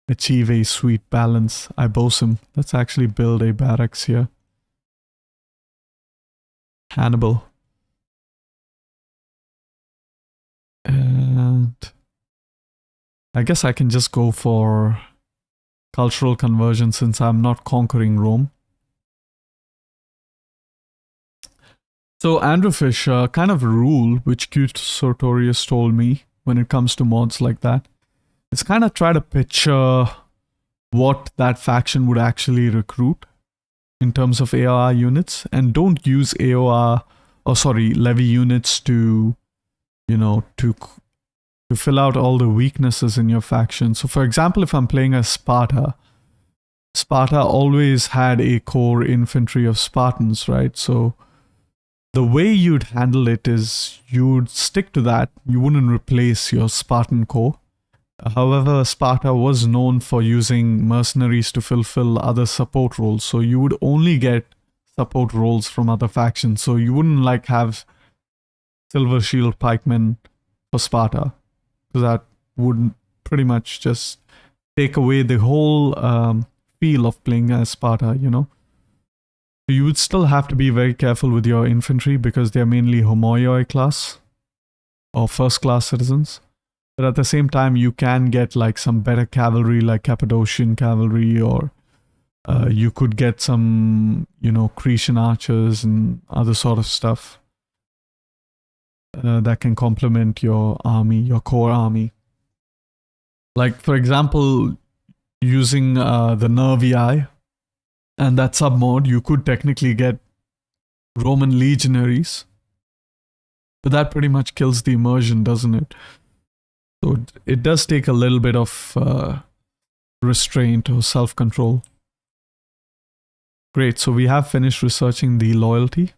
achieve a sweet balance. I bosom. Let's actually build a barracks here. Hannibal. And I guess I can just go for cultural conversion since I'm not conquering Rome. So Andrew Fish, kind of a rule which Q Sartorius told me when it comes to mods like that, is kind of try to picture what that faction would actually recruit in terms of AOR units, and don't use levy units to, you know, to fill out all the weaknesses in your faction. So for example, if I'm playing as Sparta, Sparta always had a core infantry of Spartans, right? So the way you'd handle it is you'd stick to that. You wouldn't replace your Spartan core. However, Sparta was known for using mercenaries to fulfill other support roles. So you would only get support roles from other factions. So you wouldn't like have Silver Shield pikemen for Sparta, because that would pretty much just take away the whole feel of playing as Sparta, you know. You would still have to be very careful with your infantry because they're mainly homoioi class or first class citizens. But at the same time, you can get like some better cavalry like Cappadocian cavalry, or you could get some, you know, Cretan archers and other sort of stuff that can complement your army, your core army. Like, for example, using the Nervii and that submode, you could technically get Roman legionaries. But that pretty much kills the immersion, doesn't it? So it does take a little bit of restraint or self-control. Great, so we have finished researching the loyalty.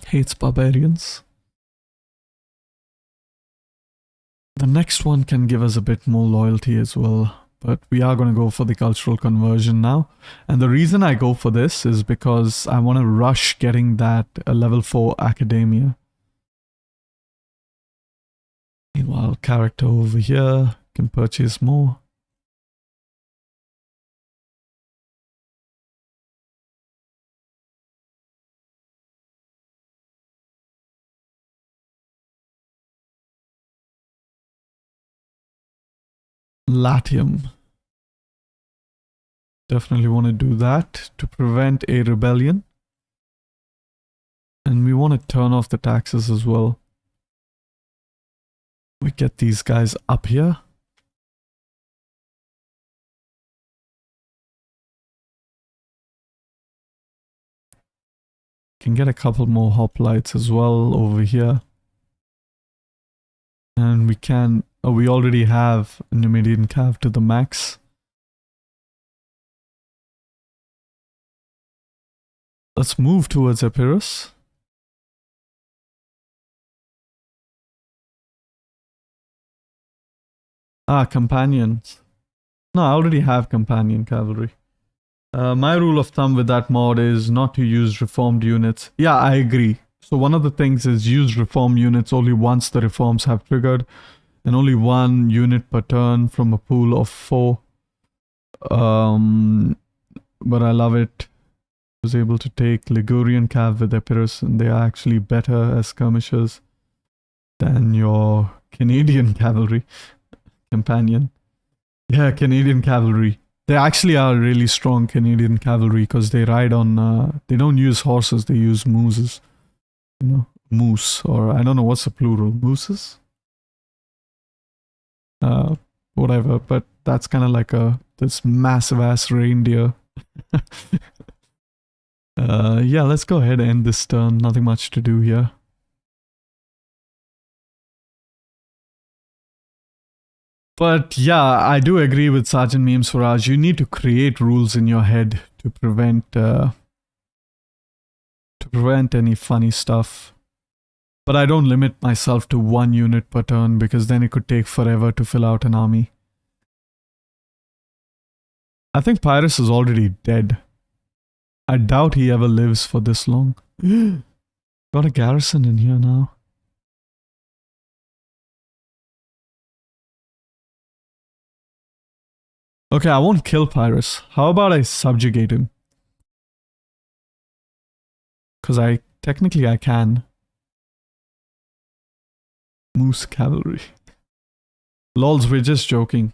Hates barbarians. The next one can give us a bit more loyalty as well, but we are going to go for the cultural conversion now. And the reason I go for this is because I want to rush getting that level 4 academia. Meanwhile, character over here can purchase more. Latium. Definitely want to do that to prevent a rebellion. And we want to turn off the taxes as well. We get these guys up here. Can get a couple more hoplites as well over here. And we can... Oh, we already have a Numidian cav to the max. Let's move towards Epirus. Ah, companions. No, I already have companion cavalry. My rule of thumb with that mod is not to use reformed units. Yeah, I agree. So one of the things is use reform units only once the reforms have triggered, and only 1 unit per turn from a pool of 4. But I love it. I was able to take Ligurian cav with Epirus, and they are actually better as skirmishers than your Canadian cavalry companion. Yeah, Canadian cavalry. They actually are really strong Canadian cavalry because they ride on, they don't use horses, they use mooses. You know, moose, or I don't know what's the plural, mooses? Whatever, but that's kind of like this massive ass reindeer. Yeah, let's go ahead and end this turn. Nothing much to do here. But yeah, I do agree with Sergeant Memes Faraj. You need to create rules in your head to prevent any funny stuff. But I don't limit myself to 1 unit per turn because then it could take forever to fill out an army. I think Pyrrhus is already dead. I doubt he ever lives for this long. Got a garrison in here now. Okay, I won't kill Pyrrhus. How about I subjugate him? Because technically I can. Moose cavalry. Lols, we're just joking.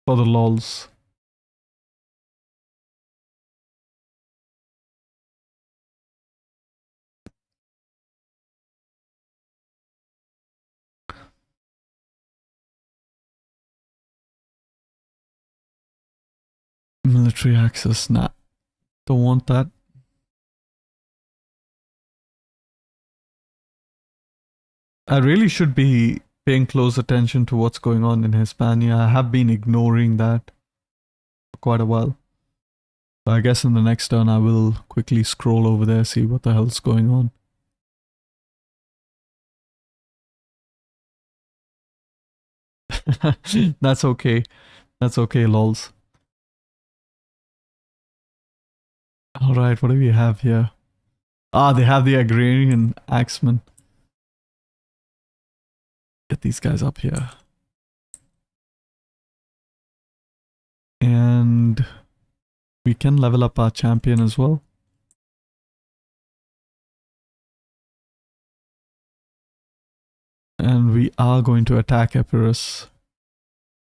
For the lols. Military access, nah. Don't want that. I really should be paying close attention to what's going on in Hispania. I have been ignoring that for quite a while. So I guess in the next turn I will quickly scroll over there, see what the hell's going on. That's okay. That's okay, lols. Alright, what do we have here? Ah, they have the agrarian axemen. Get these guys up here. And we can level up our champion as well. And we are going to attack Epirus.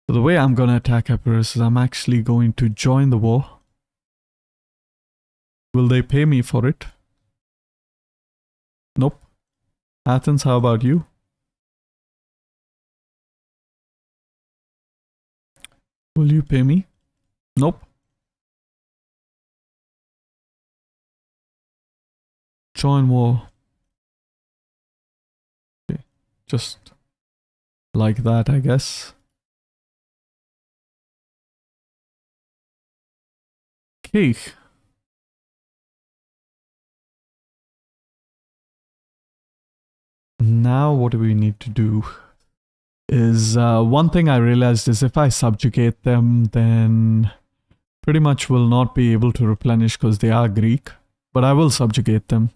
So the way I'm going to attack Epirus is I'm actually going to join the war. Will they pay me for it? Nope. Athens, how about you? Will you pay me? Nope. Join war. Okay. Just like that, I guess. Okay. Now what do we need to do? Is one thing I realized is if I subjugate them, then pretty much will not be able to replenish because they are Greek. But I will subjugate them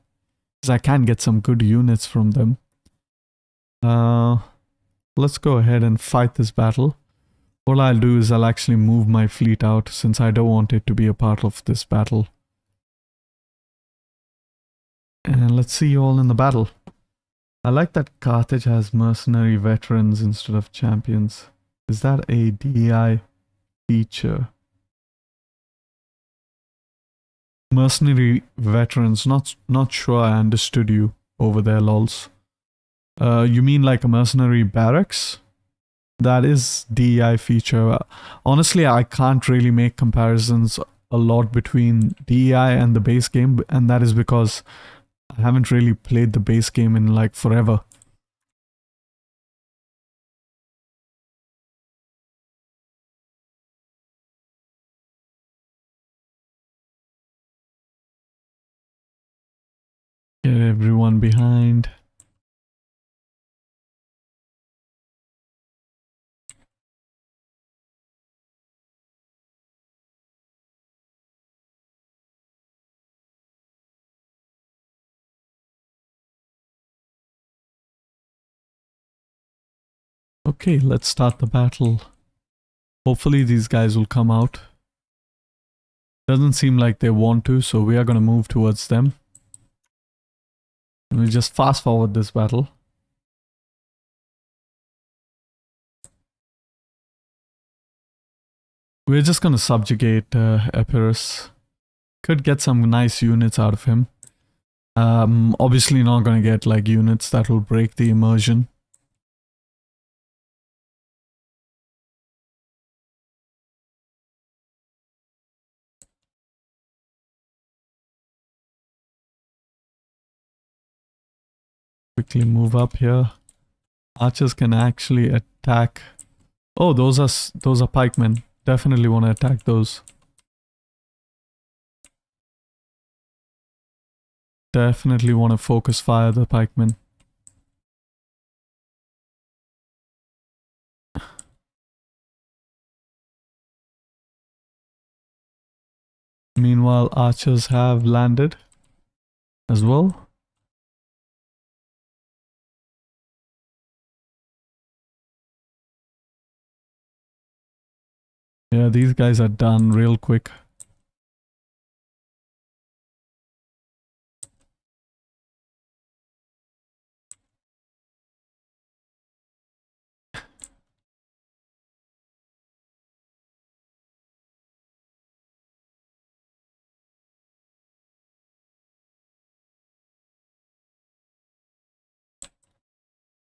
because I can get some good units from them. Let's go ahead and fight this battle. What I'll do is I'll actually move my fleet out since I don't want it to be a part of this battle. And let's see you all in the battle. I like that Carthage has mercenary veterans instead of champions. Is that a DEI feature? Mercenary veterans, not sure I understood you over there, lols. You mean like a mercenary barracks? That is DEI feature. Honestly, I can't really make comparisons a lot between DEI and the base game, and that is because I haven't really played the base game in like forever. Get everyone behind. Okay, let's start the battle. Hopefully these guys will come out. Doesn't seem like they want to, so we are going to move towards them. We'll just fast forward this battle. We're just going to subjugate Epirus. Could get some nice units out of him. Obviously not going to get like units that will break the immersion. Quickly move up here. Archers can actually attack. Oh, those are pikemen. Definitely want to attack those. Definitely want to focus fire the pikemen. Meanwhile, archers have landed as well. Yeah, these guys are done real quick.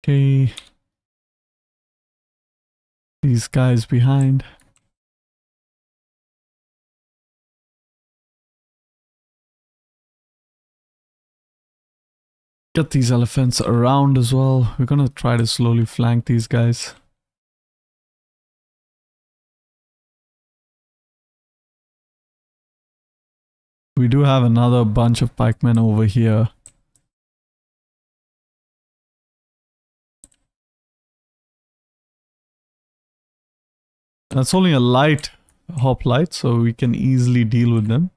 Okay. These guys behind. Get these elephants around as well. We're gonna try to slowly flank these guys. We do have another bunch of pikemen over here. That's only a light hoplite, so we can easily deal with them.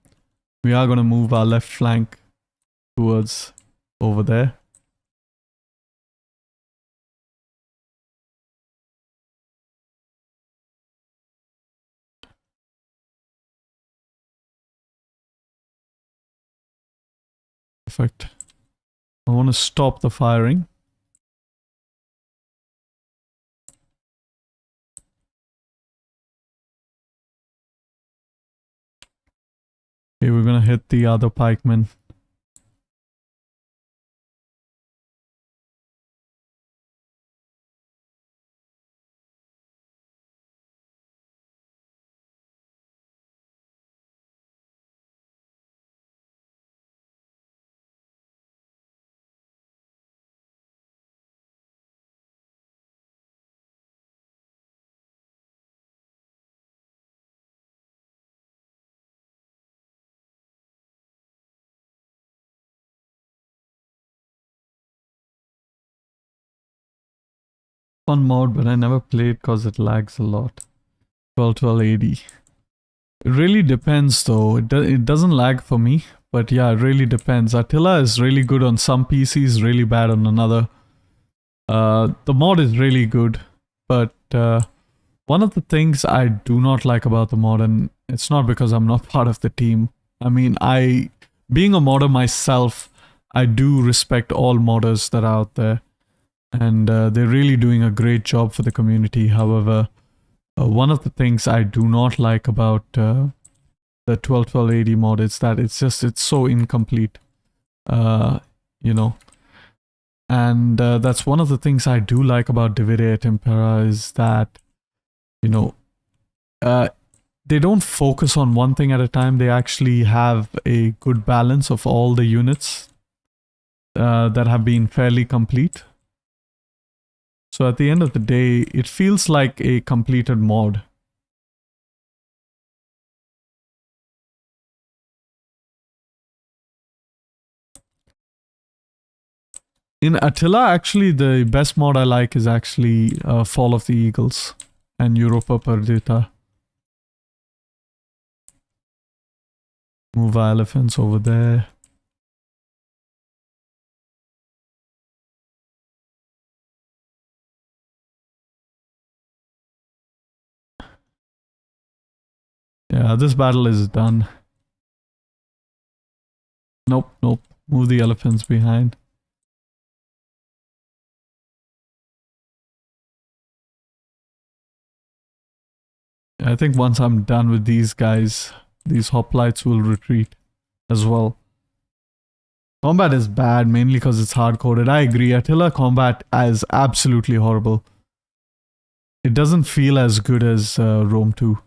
We are going to move our left flank towards over there. Perfect. I want to stop the firing. Okay, we're going to hit the other pikemen. Fun mod, but I never played because it lags a lot. 1280. It really depends though. It doesn't lag for me, but yeah, it really depends. Attila is really good on some PCs, really bad on another. The mod is really good, but one of the things I do not like about the mod, and it's not because I'm not part of the team. I mean, being a modder myself, I do respect all modders that are out there. And they're really doing a great job for the community. However, one of the things I do not like about the 1280 mod is that it's so incomplete, you know. And that's one of the things I do like about Divide et Impera is that, you know, they don't focus on one thing at a time. They actually have a good balance of all the units that have been fairly complete. So at the end of the day, it feels like a completed mod. In Attila, actually, the best mod I like is actually Fall of the Eagles and Europa Perdita. Move our elephants over there. Yeah, this battle is done. Nope, nope. Move the elephants behind. I think once I'm done with these guys, these hoplites will retreat as well. Combat is bad, mainly because it's hard-coded. I agree, Attila combat is absolutely horrible. It doesn't feel as good as Rome 2.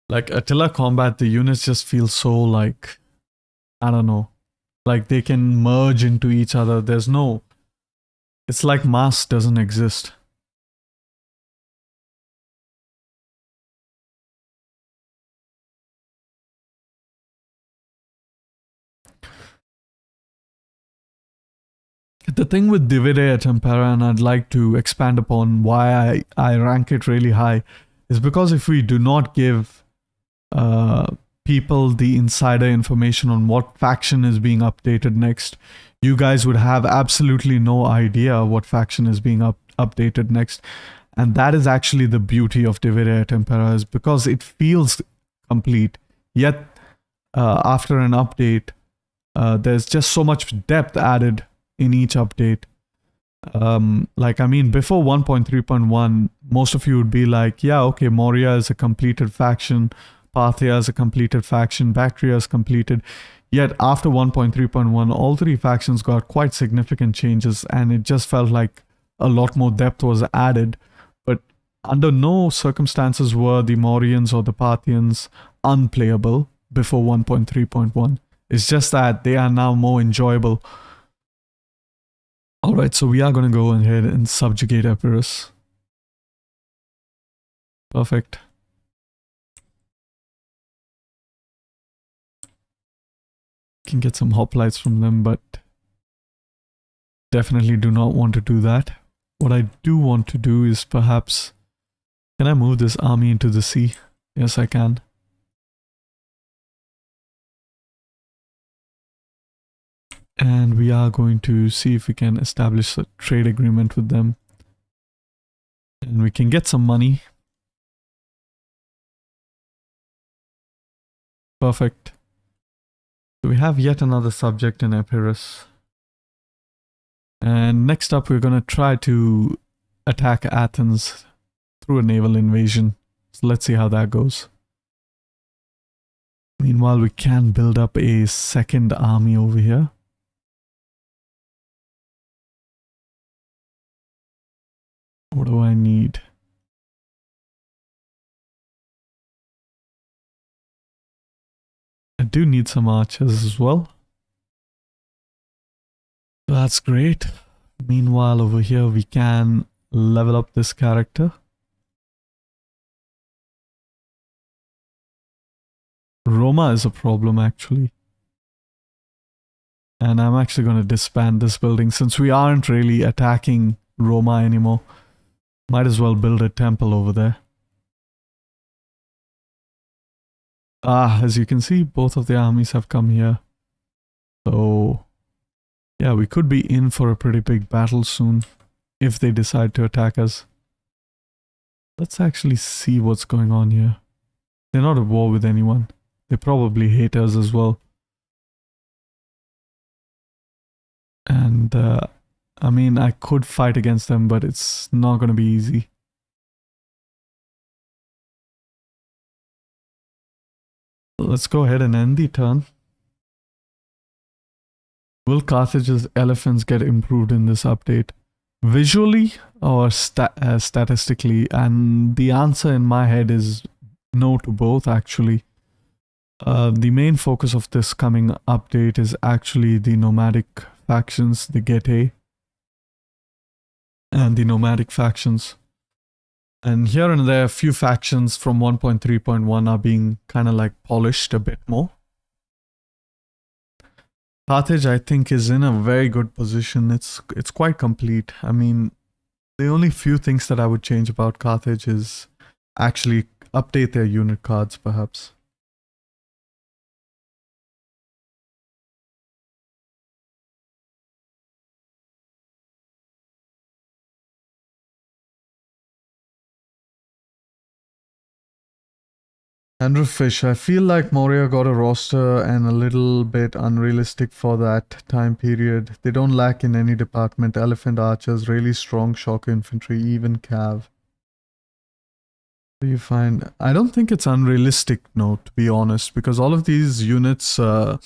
Like Attila combat, the units just feel so like, I don't know, like they can merge into each other. There's no, it's like mass doesn't exist. The thing with Divide et Impera, and I'd like to expand upon why I rank it really high, is because if we do not give people the insider information on what faction is being updated next, you guys would have absolutely no idea what faction is being updated next. And that is actually the beauty of Divide et Impera, is because it feels complete, yet after an update, there's just so much depth added in each update. Like, I mean, before 1.3.1, most of you would be like, yeah, okay, Moria is a completed faction, Parthia is a completed faction, Bactria is completed. Yet after 1.3.1, all three factions got quite significant changes, and it just felt like a lot more depth was added. But under no circumstances were the Mauryaans or the Parthians unplayable before 1.3.1. It's just that they are now more enjoyable. Alright, so we are going to go ahead and subjugate Epirus. Perfect. Can get some hoplites from them, but definitely do not want to do that. What I do want to do is perhaps... Can I move this army into the sea? Yes, I can. And we are going to see if we can establish a trade agreement with them. And we can get some money. Perfect. So we have yet another subject in Epirus. And next up, we're going to try to attack Athens through a naval invasion. So let's see how that goes. Meanwhile, we can build up a second army over here. What do I need? I do need some archers as well. That's great. Meanwhile, over here, we can level up this character. Roma is a problem, actually. And I'm actually going to disband this building since we aren't really attacking Roma anymore. Might as well build a temple over there. Ah, as you can see, both of the armies have come here. So, yeah, we could be in for a pretty big battle soon if they decide to attack us. Let's actually see what's going on here. They're not at war with anyone. They probably hate us as well. And, I mean, I could fight against them, but it's not going to be easy. Let's go ahead and end the turn. Will Carthage's elephants get improved in this update? Visually or statistically? And the answer in my head is no to both, actually. The main focus of this coming update is actually the nomadic factions, the Getae, and the nomadic factions. And here and there, a few factions from 1.3.1 are being kind of like polished a bit more. Carthage, I think, is in a very good position. It's quite complete. I mean, the only few things that I would change about Carthage is actually update their unit cards, perhaps. Andrew Fish, I feel like Moria got a roster and a little bit unrealistic for that time period. They don't lack in any department. Elephant archers, really strong shock infantry, even cav. Do you find... I don't think it's unrealistic, no, to be honest, because all of these units that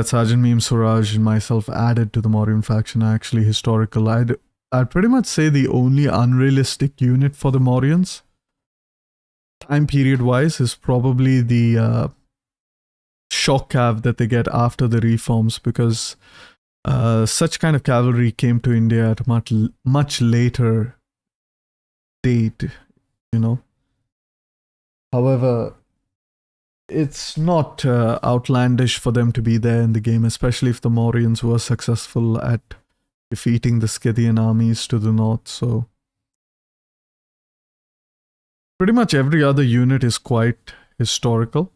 Sergeant Meme Suraj and myself added to the Mauryan faction are actually historical. I'd pretty much say the only unrealistic unit for the Mauryans, time period wise, is probably the shock cav that they get after the reforms, because such kind of cavalry came to India at a much later date, you know. However, it's not outlandish for them to be there in the game, especially if the Mauryans were successful at defeating the Scythian armies to the north. So pretty much every other unit is quite historical.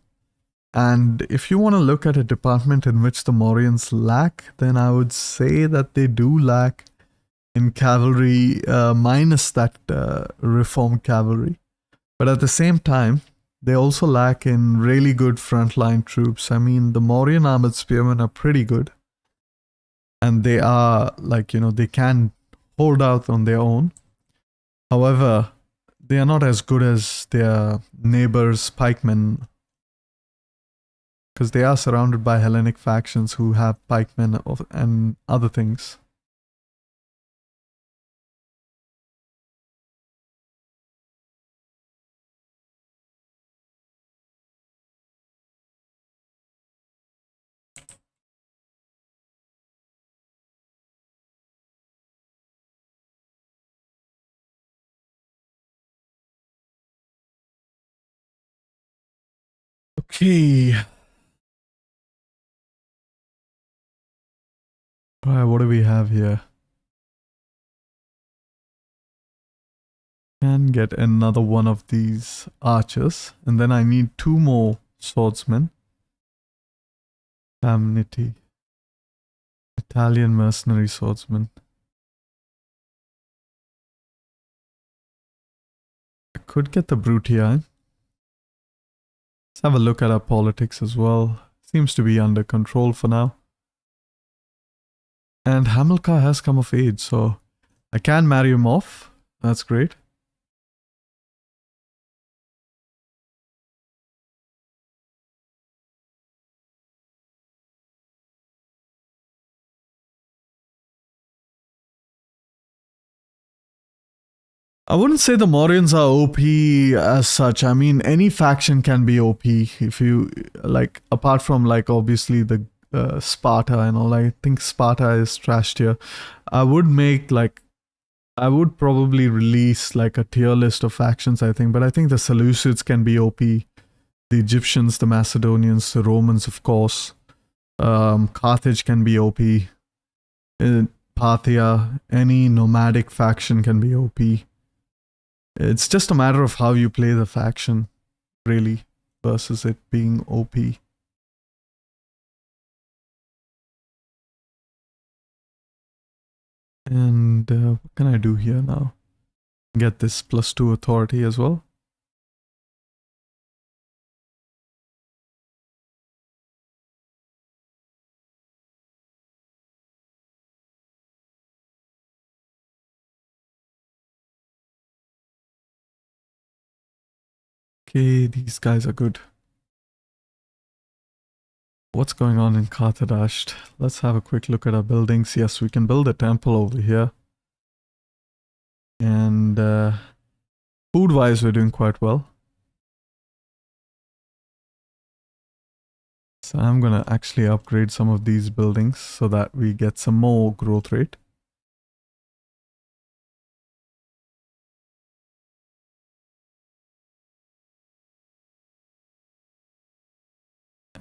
And if you want to look at a department in which the Mauryans lack, then I would say that they do lack in cavalry, minus that reformed cavalry. But at the same time, they also lack in really good frontline troops. I mean, the Mauryan armored spearmen are pretty good. And they are, like, you know, they can hold out on their own. However, they are not as good as their neighbors' pikemen, because they are surrounded by Hellenic factions who have pikemen and other things. Okay. Alright, what do we have here? Can get another one of these archers. And then I need 2 more swordsmen. Amity. Italian mercenary swordsman. I could get the Brutii. Let's have a look at our politics as well. Seems to be under control for now. And Hamilcar has come of age, so I can marry him off. That's great. I wouldn't say the Mauryans are OP as such. I mean, any faction can be OP if you, like, apart from, like, obviously the Sparta and all. I think Sparta is trashed here. I would make, like, I would probably release, like, a tier list of factions, I think. But I think the Seleucids can be OP. The Egyptians, the Macedonians, the Romans, of course. Carthage can be OP. Parthia, any nomadic faction can be OP. It's just a matter of how you play the faction, really, versus it being OP. And what can I do here now? Get this +2 authority as well. Okay, these guys are good. What's going on in Qarthadasht? Let's have a quick look at our buildings. Yes, we can build a temple over here. And food-wise, we're doing quite well. So I'm going to actually upgrade some of these buildings so that we get some more growth rate.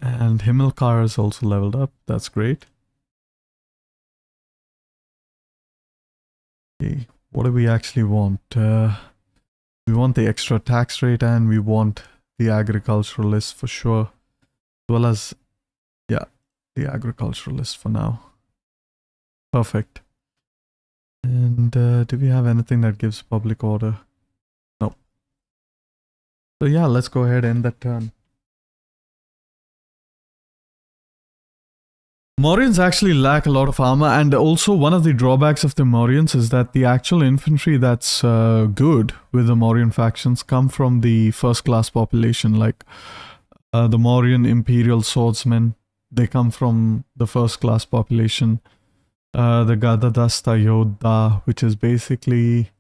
And Hamilcar is also leveled up. That's great. Okay, what do we actually want? We want the extra tax rate and we want the agriculturalist for sure. As well as, yeah, the agriculturalist for now. Perfect. And do we have anything that gives public order? No. So yeah, let's go ahead and end that turn. Mauryans actually lack a lot of armor, and also one of the drawbacks of the Mauryans is that the actual infantry that's good with the Mauryan factions come from the first class population, like the Mauryan Imperial swordsmen. They come from the first class population. The Qarthadasta Yodha, which is basically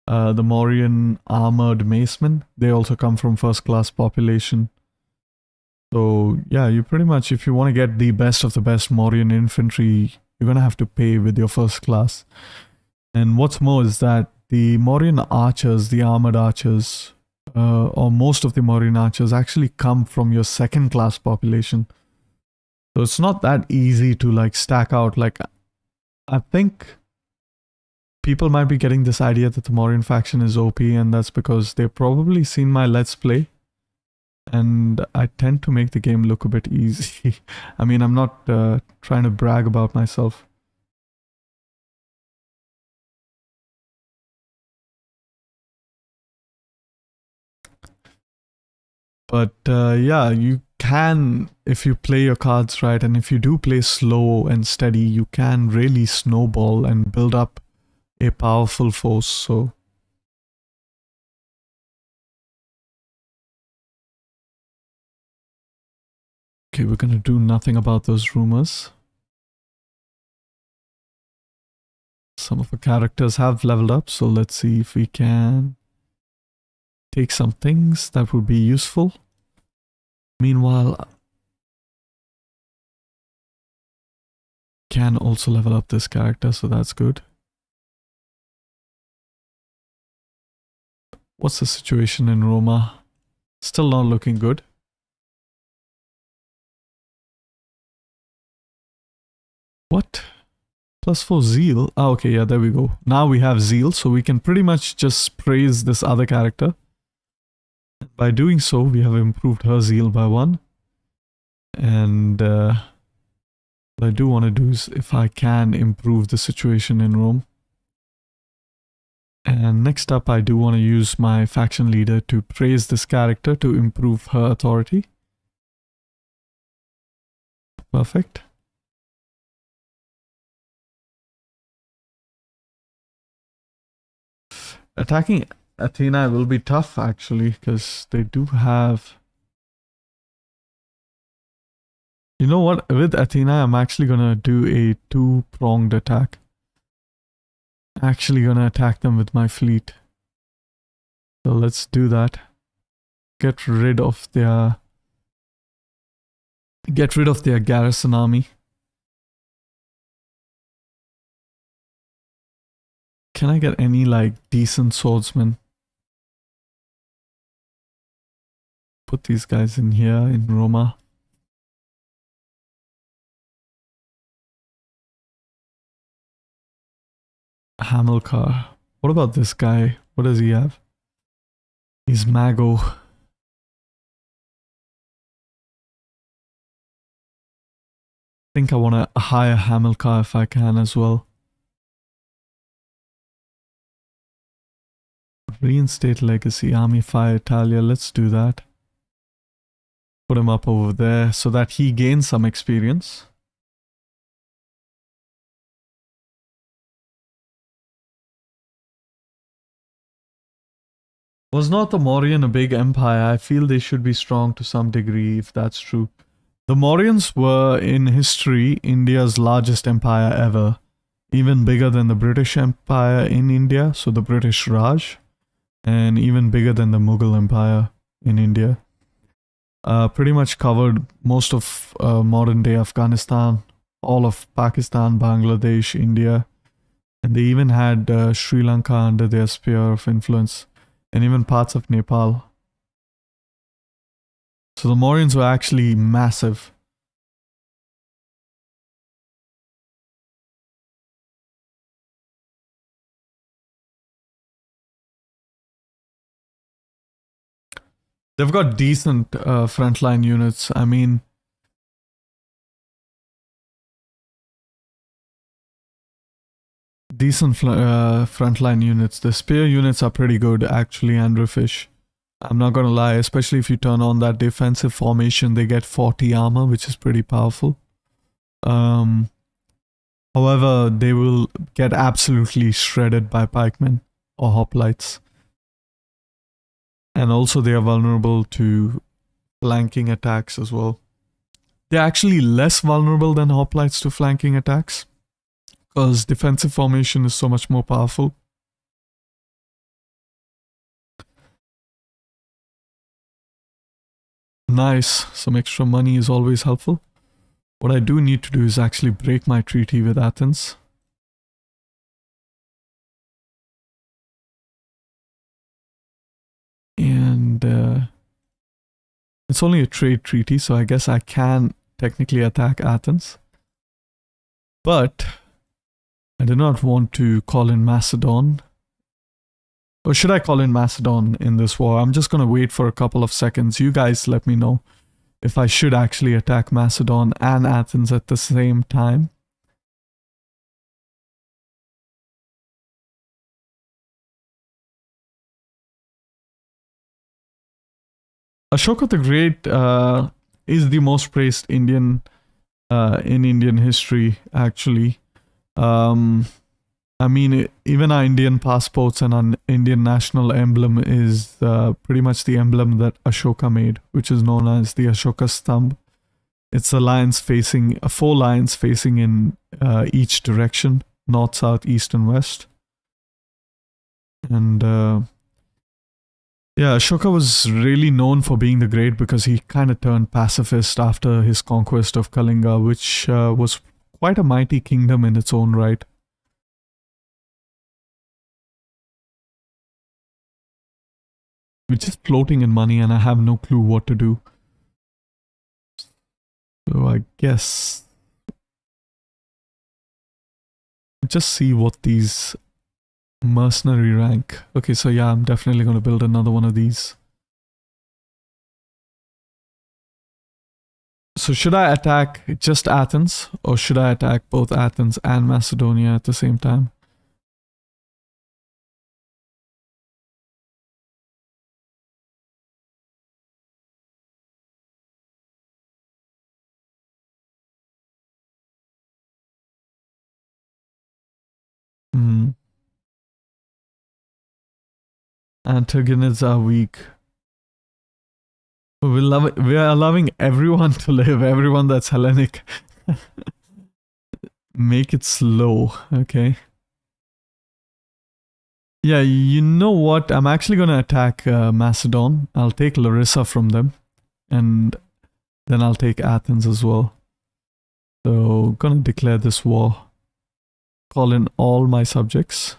the Mauryan armored macemen. They also come from first class population. So yeah, you pretty much, if you want to get the best of the best Mauryan infantry, you're going to have to pay with your first class. And what's more is that the Mauryan archers, the armored archers, or most of the Mauryan archers actually come from your second class population. So it's not that easy to like stack out. Like, I think people might be getting this idea that the Mauryan faction is OP, and that's because they've probably seen my Let's Play. And I tend to make the game look a bit easy. I mean, I'm not trying to brag about myself. But yeah, you can, if you play your cards right, and if you do play slow and steady, you can really snowball and build up a powerful force. So okay, we're gonna do nothing about those rumors. Some of the characters have leveled up, so let's see if we can take some things that would be useful. Meanwhile, can also level up this character, so that's good. What's the situation in Roma? Still not looking good. What? +4 zeal? Ah, okay, yeah, there we go. Now we have zeal, so we can pretty much just praise this other character. By doing so, we have improved her zeal by 1. And what I do want to do is, if I can, improve the situation in Rome. And next up, I do want to use my faction leader to praise this character to improve her authority. Perfect. Attacking Athena will be tough, actually, because they do have... You know what? With Athena, I'm actually going to do a 2-pronged attack. Actually going to attack them with my fleet. So let's do that. Get rid of their garrison army. Can I get any like decent swordsmen? Put these guys in here in Roma. Hamilcar. What about this guy? What does he have? He's Mago. I think I want to hire Hamilcar if I can as well. Reinstate Legacy, Army Fire Italia. Let's do that. Put him up over there so that he gains some experience. Was not the Mauryan a big empire? I feel they should be strong to some degree, if that's true. The Mauryans were, in history, India's largest empire ever. Even bigger than the British Empire in India, so the British Raj. And even bigger than the Mughal Empire in India. Pretty much covered most of modern-day Afghanistan, all of Pakistan, Bangladesh, India. And they even had Sri Lanka under their sphere of influence. And even parts of Nepal. So the Mauryans were actually massive. They've got decent frontline units. I mean, decent frontline units. The spear units are pretty good, actually, Andrefish. I'm not gonna lie, especially if you turn on that defensive formation, they get 40 armor, which is pretty powerful. However, they will get absolutely shredded by pikemen or hoplites. And also they are vulnerable to flanking attacks as well. They're actually less vulnerable than hoplites to flanking attacks, because defensive formation is so much more powerful. Nice, some extra money is always helpful. What I do need to do is actually break my treaty with Athens. And it's only a trade treaty, so I guess I can technically attack Athens. But I do not want to call in Macedon. Or should I call in Macedon in this war? I'm just going to wait for a couple of seconds. You guys let me know if I should actually attack Macedon and Athens at the same time. Ashoka the Great is the most praised Indian in Indian history, actually. I mean, even our Indian passports and our Indian national emblem is pretty much the emblem that Ashoka made, which is known as the Ashoka Stamb. It's a lions facing, 4 lions facing in each direction, north, south, east, and west. And yeah, Ashoka was really known for being the great because he kind of turned pacifist after his conquest of Kalinga, which was quite a mighty kingdom in its own right. We're just floating in money and I have no clue what to do. So I guess Just see what these mercenary rank. Okay, so yeah, I'm definitely going to build another one of these. So should I attack just Athens, or should I attack both Athens and Macedonia at the same time? Antagonists are weak. We are allowing everyone to live, everyone that's Hellenic. Make it slow, okay? Yeah, you know what? I'm actually going to attack Macedon. I'll take Larissa from them. And then I'll take Athens as well. So, gonna declare this war. Call in all my subjects.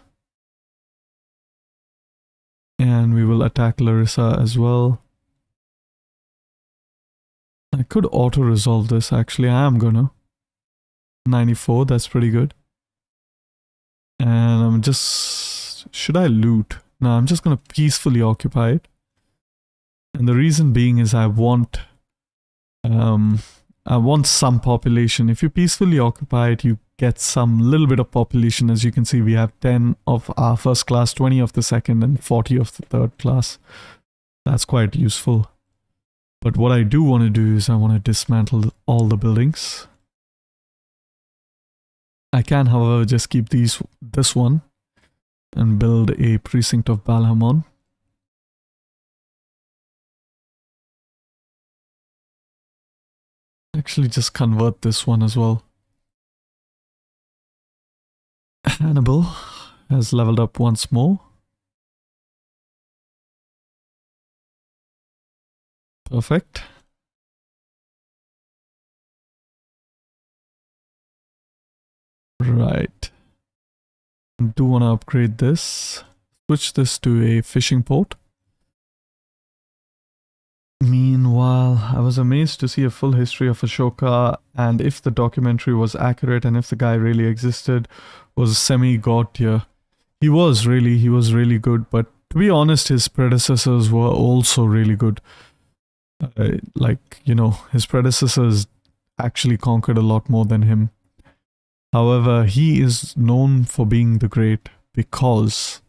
And we will attack Larissa as well. I could auto-resolve this, actually. I am gonna. 94, that's pretty good. And I'm just... Should I loot? No, I'm just gonna peacefully occupy it. And the reason being is I want some population. If you peacefully occupy it, you get some little bit of population. As you can see, we have 10 of our first class, 20 of the second, and 40 of the third class. That's quite useful. But what I do want to do is I want to dismantle all the buildings. I can, however, just keep this one and build a precinct of Balhamon. Actually, just convert this one as well. Hannibal has leveled up once more. Perfect. Right. Do want to upgrade this. Switch this to a fishing port. Meanwhile, I was amazed to see a full history of Ashoka, and if the documentary was accurate and if the guy really existed, was semi-god tier. He was really good, but to be honest, his predecessors were also really good. Like, you know, his predecessors actually conquered a lot more than him. However, he is known for being the great because...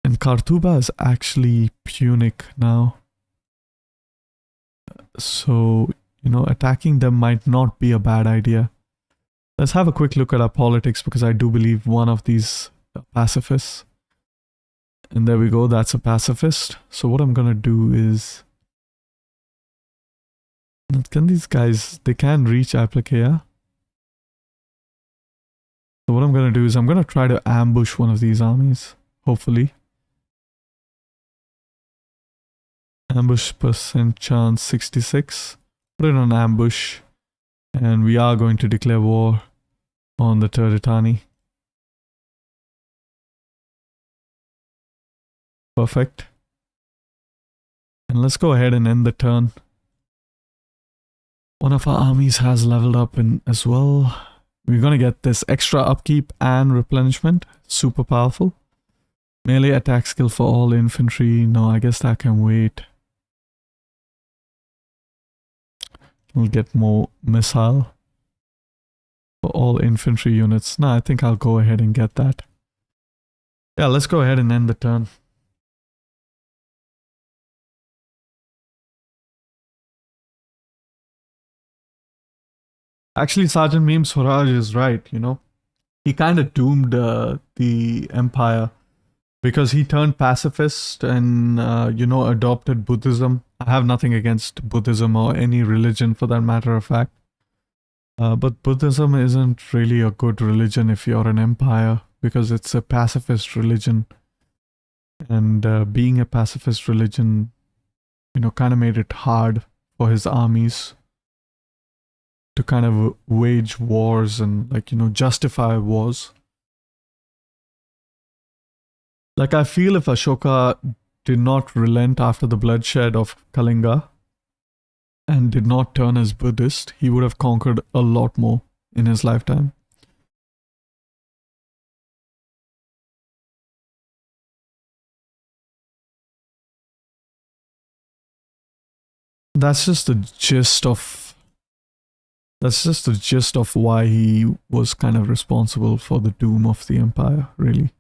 And Qarthuba is actually Punic now. So, you know, attacking them might not be a bad idea. Let's have a quick look at our politics, because I do believe one of these pacifists. And there we go, that's a pacifist. So what I'm gonna do is... Can these guys... They can reach Applicaia. So what I'm gonna do is I'm gonna try to ambush one of these armies. Hopefully. Ambush percent chance 66. Put it on ambush. And we are going to declare war on the Turdetani. Perfect. And let's go ahead and end the turn. One of our armies has leveled up as well. We're going to get this extra upkeep and replenishment. Super powerful. Melee attack skill for all infantry. No, I guess that can wait. We'll get more missile for all infantry units. No, I think I'll go ahead and get that. Yeah, let's go ahead and end the turn. Actually, Sergeant Meme Swaraj is right, you know. He kind of doomed the empire because he turned pacifist and, you know, adopted Buddhism. I have nothing against Buddhism or any religion for that matter of fact. But Buddhism isn't really a good religion if you're an empire, because it's a pacifist religion. And being a pacifist religion, you know, kind of made it hard for his armies to kind of wage wars and, like, you know, justify wars. Like, I feel if Ashoka did not relent after the bloodshed of Kalinga and did not turn as Buddhist, he would have conquered a lot more in his lifetime. That's just the gist of why he was kind of responsible for the doom of the empire, really.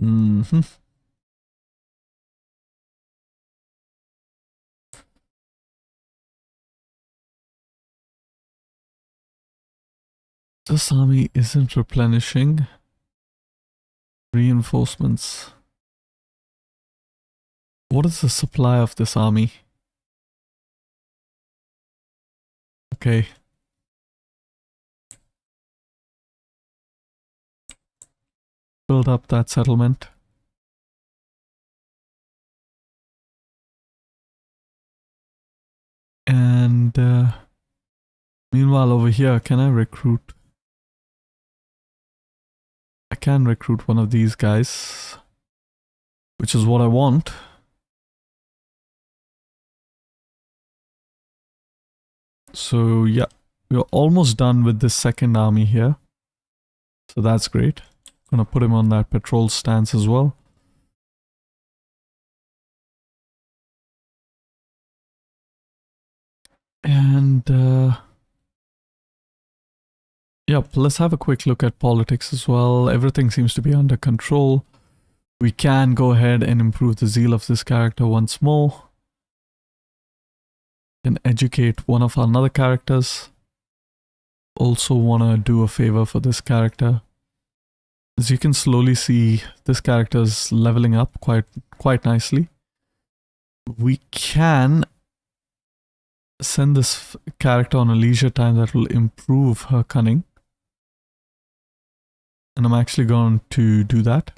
Mm-hmm. This army isn't replenishing reinforcements. What is the supply of this army? Okay. Build up that settlement. And meanwhile over here, can I recruit? I can recruit one of these guys, which is what I want. So yeah, we're almost done with this second army here. So that's great. Gonna put him on that patrol stance as well. And yep, let's have a quick look at politics as well. Everything seems to be under control. We can go ahead and improve the zeal of this character once more. And educate one of our other characters. Also want to do a favor for this character. As you can slowly see, this character is leveling up quite nicely. We can send this character on a leisure time that will improve her cunning. And I'm actually going to do that.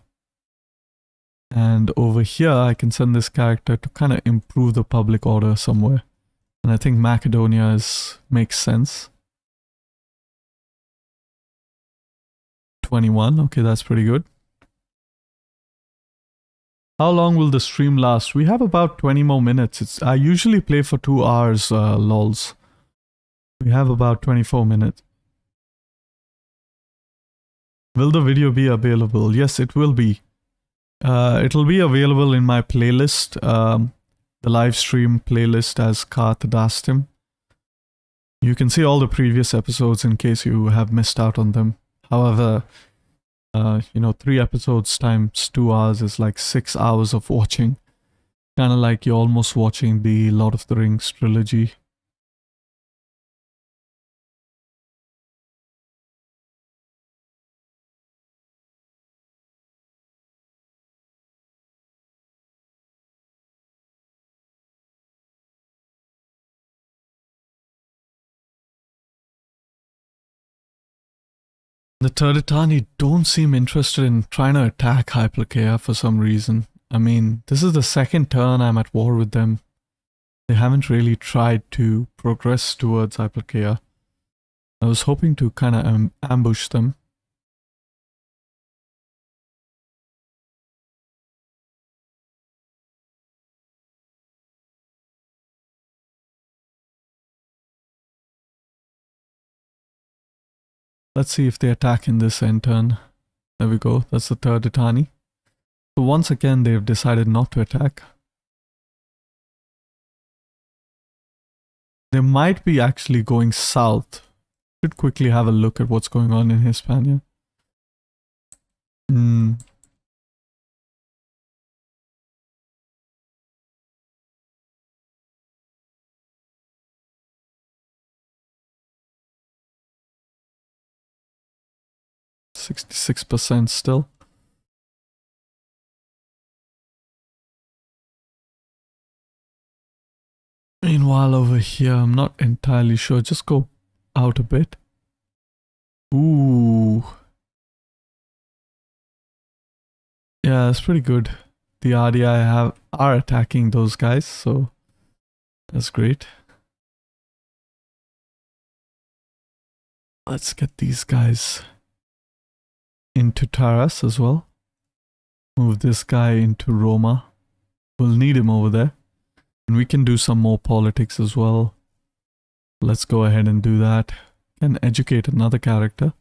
And over here, I can send this character to kind of improve the public order somewhere. And I think Macedonia makes sense. 21, okay, that's pretty good. How long will the stream last? We have about 20 more minutes. I usually play for 2 hours, lols. We have about 24 minutes. Will the video be available? Yes, it will be. It'll be available in my playlist, the live stream playlist as Qarthadastim. You can see all the previous episodes in case you have missed out on them. However, you know, 3 episodes times 2 hours is like 6 hours of watching. Kind of like you're almost watching the Lord of the Rings trilogy. The Turdetani don't seem interested in trying to attack Hyperchaea for some reason. I mean, this is the second turn I'm at war with them. They haven't really tried to progress towards Hyperchaea. I was hoping to kind of ambush them. Let's see if they attack in this end turn. There we go, that's the Turdetani. So once again, they've decided not to attack. They might be actually going south. Should quickly have a look at what's going on in Hispania. 66% still. Meanwhile over here, I'm not entirely sure. Just go out a bit. Ooh. Yeah, that's pretty good. The RDI are attacking those guys, so that's great. Let's get these guys into Taras as well. Move this guy into Roma. We'll need him over there. And we can do some more politics as well. Let's go ahead and do that. And educate another character.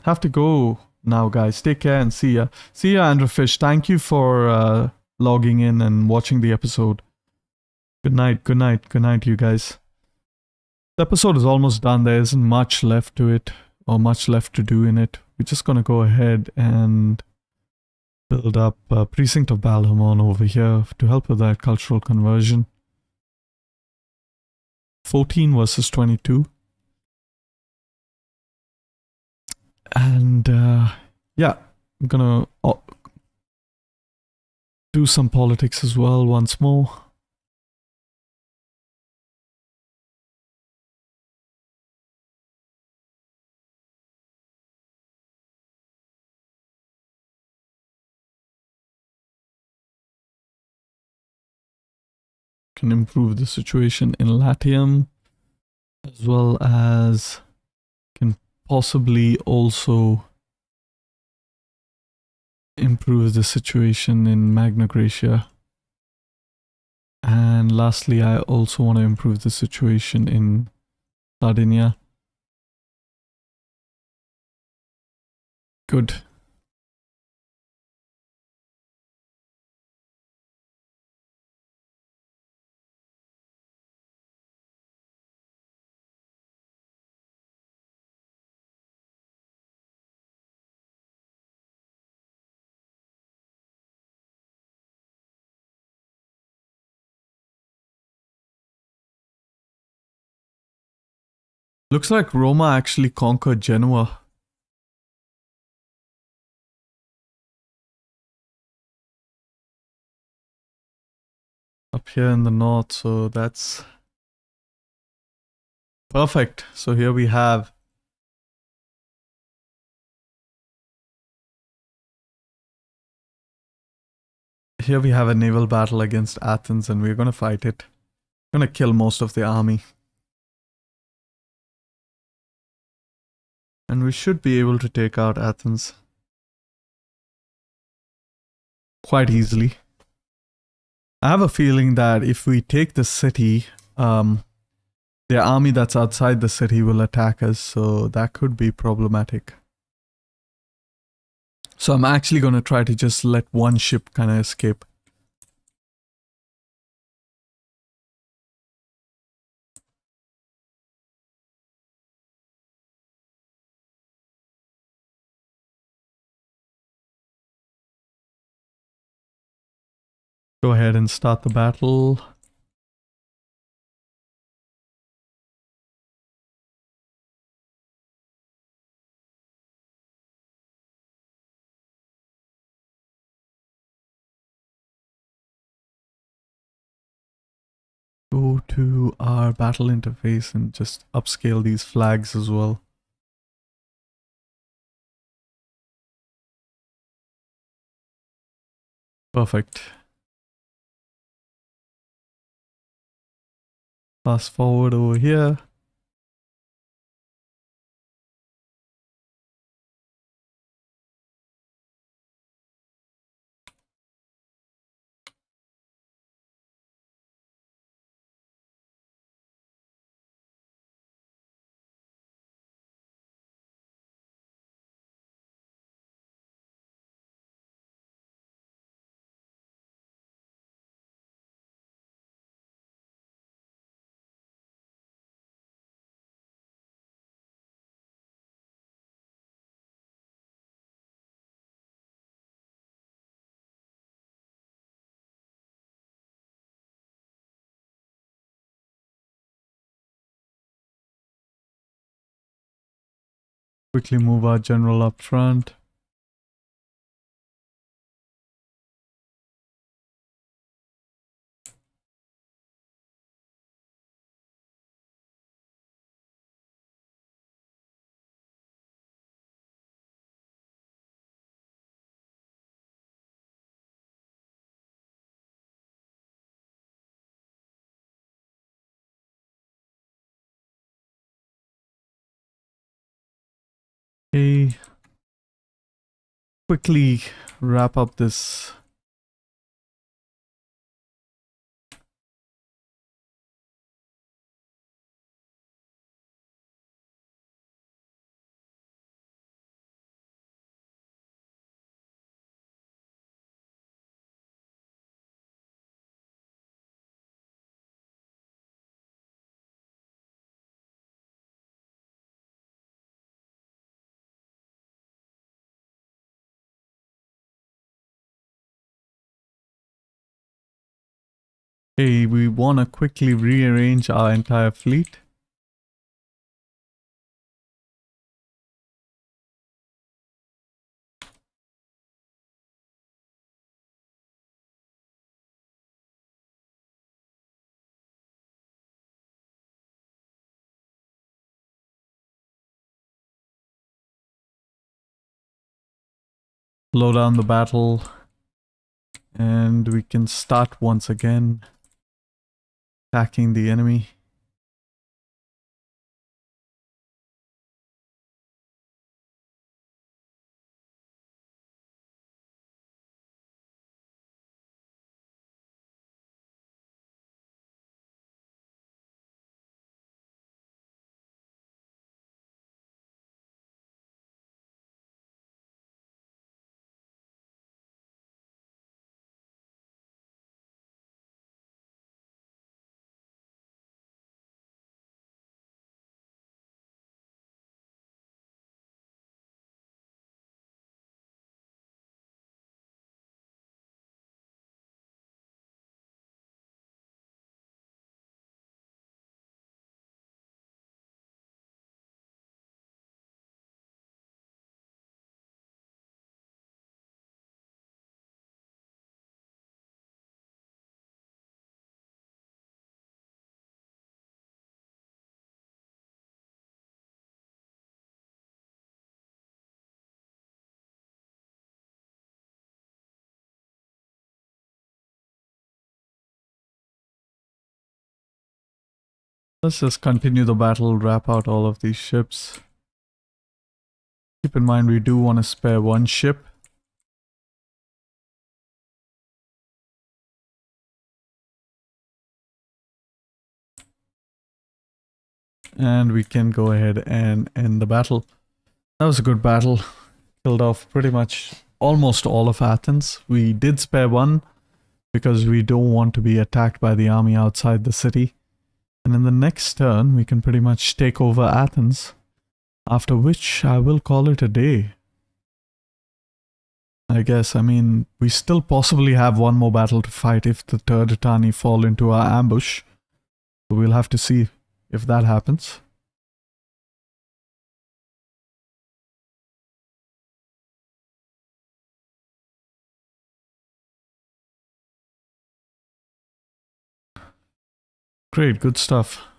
Have to go now, guys. Take care and see ya. See ya, Andrew. Thank you for logging in and watching the episode. Good night, good night, good night, you guys. The episode is almost done. There isn't much left to it, or much left to do in it. We're just gonna go ahead and build up a Precinct of Balhamon over here to help with that cultural conversion. 14 versus 22. And yeah, I'm gonna do some politics as well once more. Can improve the situation in Latium, as well as can possibly also improve the situation in Magna Graecia. And lastly, I also want to improve the situation in Sardinia. Good. Looks like Roma actually conquered Genoa. Up here in the north, so that's perfect. So here we have a naval battle against Athens, and we're gonna fight it. We're gonna kill most of the army. And we should be able to take out Athens quite easily. I have a feeling that if we take the city, the army that's outside the city will attack us, so that could be problematic. So I'm actually going to try to just let one ship kind of escape. Go ahead and start the battle. Go to our battle interface and just upscale these flags as well. Perfect. Fast forward over here. Quickly move our general up front. quickly wrap up this. Hey, we want to quickly rearrange our entire fleet. Slow down the battle. And we can start once again attacking the enemy. Let's just continue the battle, wrap out all of these ships. Keep in mind we do want to spare one ship. And we can go ahead and end the battle. That was a good battle. Killed off pretty much almost all of Athens. We did spare one because we don't want to be attacked by the army outside the city. And in the next turn, we can pretty much take over Athens. After which, I will call it a day. I guess, I mean, we still possibly have one more battle to fight if the Qarthadadtim fall into our ambush. So we'll have to see if that happens. Great, good stuff.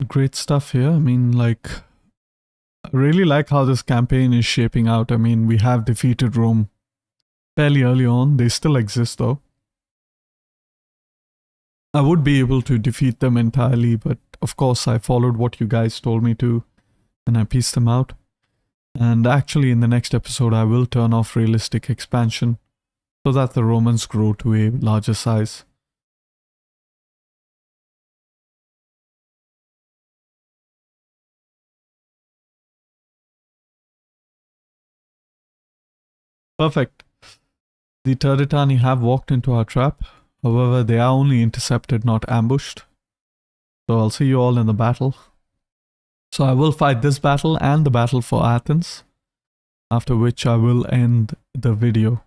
Great stuff here. I mean, like, I really like how this campaign is shaping out. I mean, we have defeated Rome fairly early on. They still exist though. I would be able to defeat them entirely, but of course I followed what you guys told me to and I pieced them out. And actually in the next episode I will turn off realistic expansion so that the Romans grow to a larger size. Perfect. The Qarthadadtim have walked into our trap. However, they are only intercepted, not ambushed. So I'll see you all in the battle. So I will fight this battle and the battle for Athens, after which I will end the video.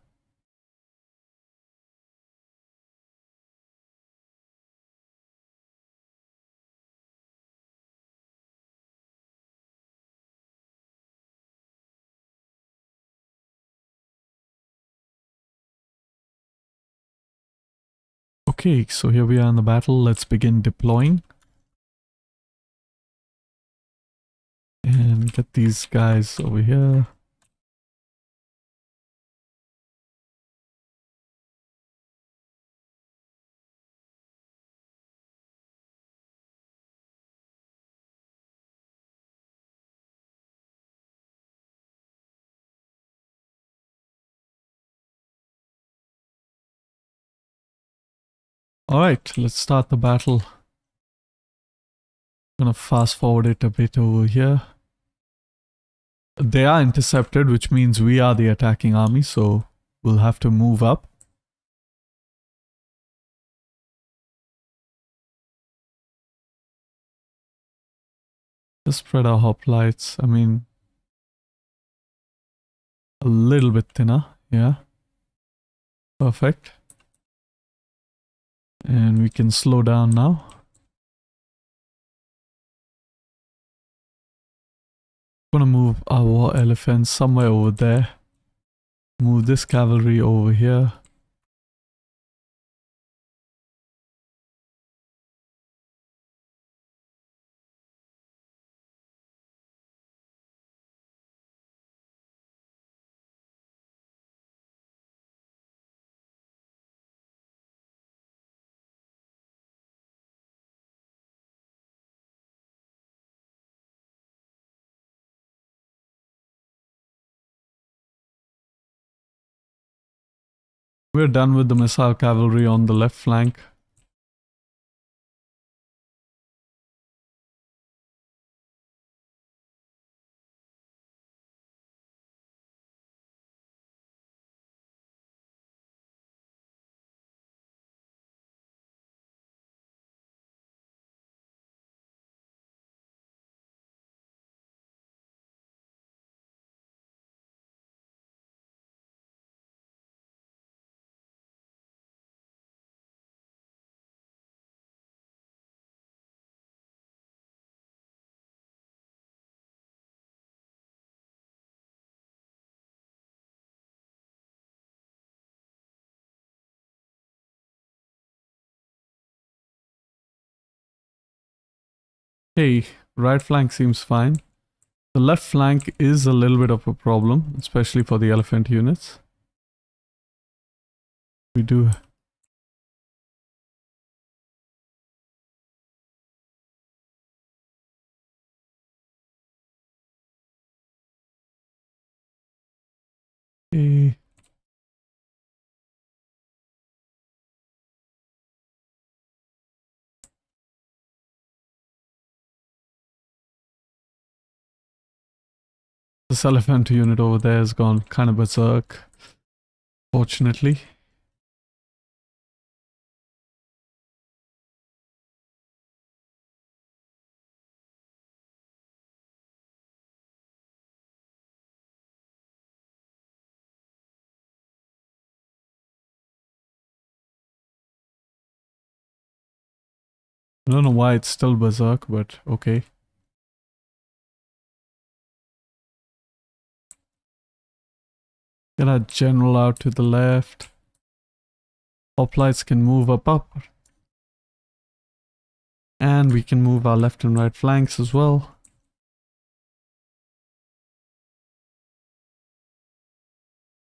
Okay, so here we are in the battle. Let's begin deploying. And get these guys over here. Alright, let's start the battle. I'm gonna fast forward it a bit over here. They are intercepted, which means we are the attacking army, so we'll have to move up. Just spread our hoplites. I mean, a little bit thinner. Yeah. Perfect. And we can slow down now. I'm gonna move our war elephants somewhere over there. Move this cavalry over here. We're done with the missile cavalry on the left flank. Okay, right flank seems fine. The left flank is a little bit of a problem, especially for the elephant units. We do. Okay. This elephant unit over there has gone kind of berserk, fortunately. I don't know why it's still berserk, but okay. Get our general out to the left. Hoplites can move up. And we can move our left and right flanks as well.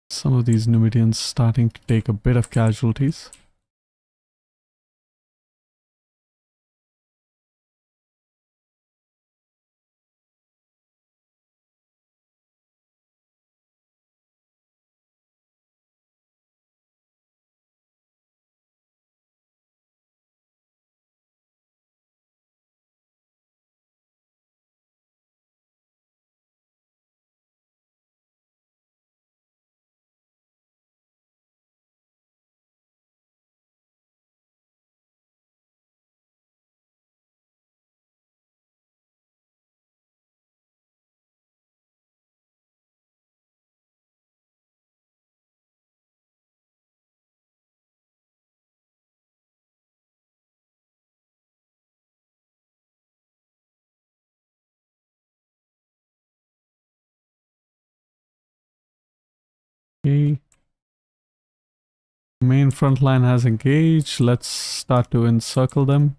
Some of these Numidians starting to take a bit of casualties. Okay. Main front line has engaged. Let's start to encircle them.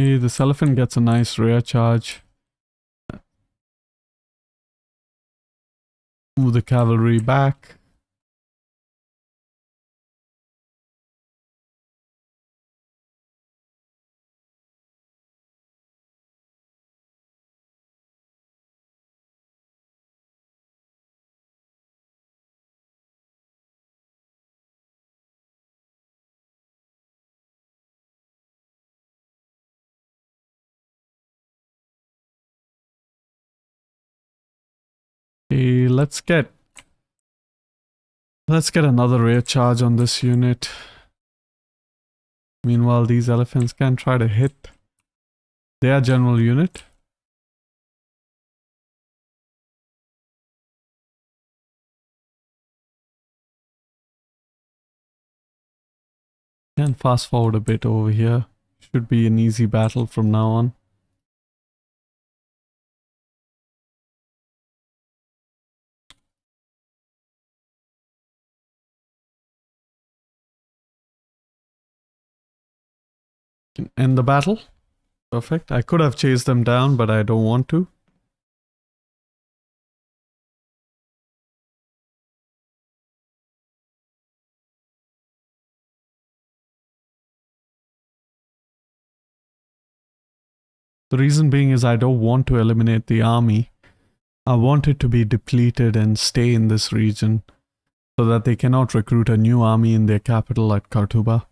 Okay, this elephant gets a nice rear charge. Move the cavalry back. Okay, let's get another rear charge on this unit. Meanwhile, these elephants can try to hit their general unit. Can fast forward a bit over here. Should be an easy battle from now on. Can end the battle. Perfect. I could have chased them down, but I don't want to. The reason being is I don't want to eliminate the army. I want it to be depleted and stay in this region so that they cannot recruit a new army in their capital at Qarthadastim.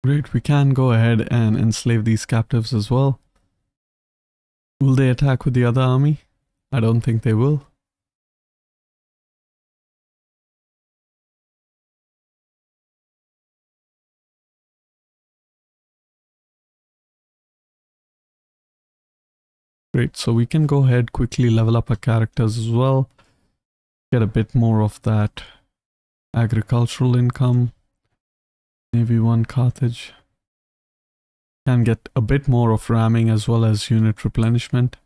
Great, we can go ahead and enslave these captives as well. Will they attack with the other army? I don't think they will. Great, so we can go ahead quickly level up our characters as well. Get a bit more of that agricultural income. Maybe one Carthage. Can get a bit more of ramming as well as unit replenishment.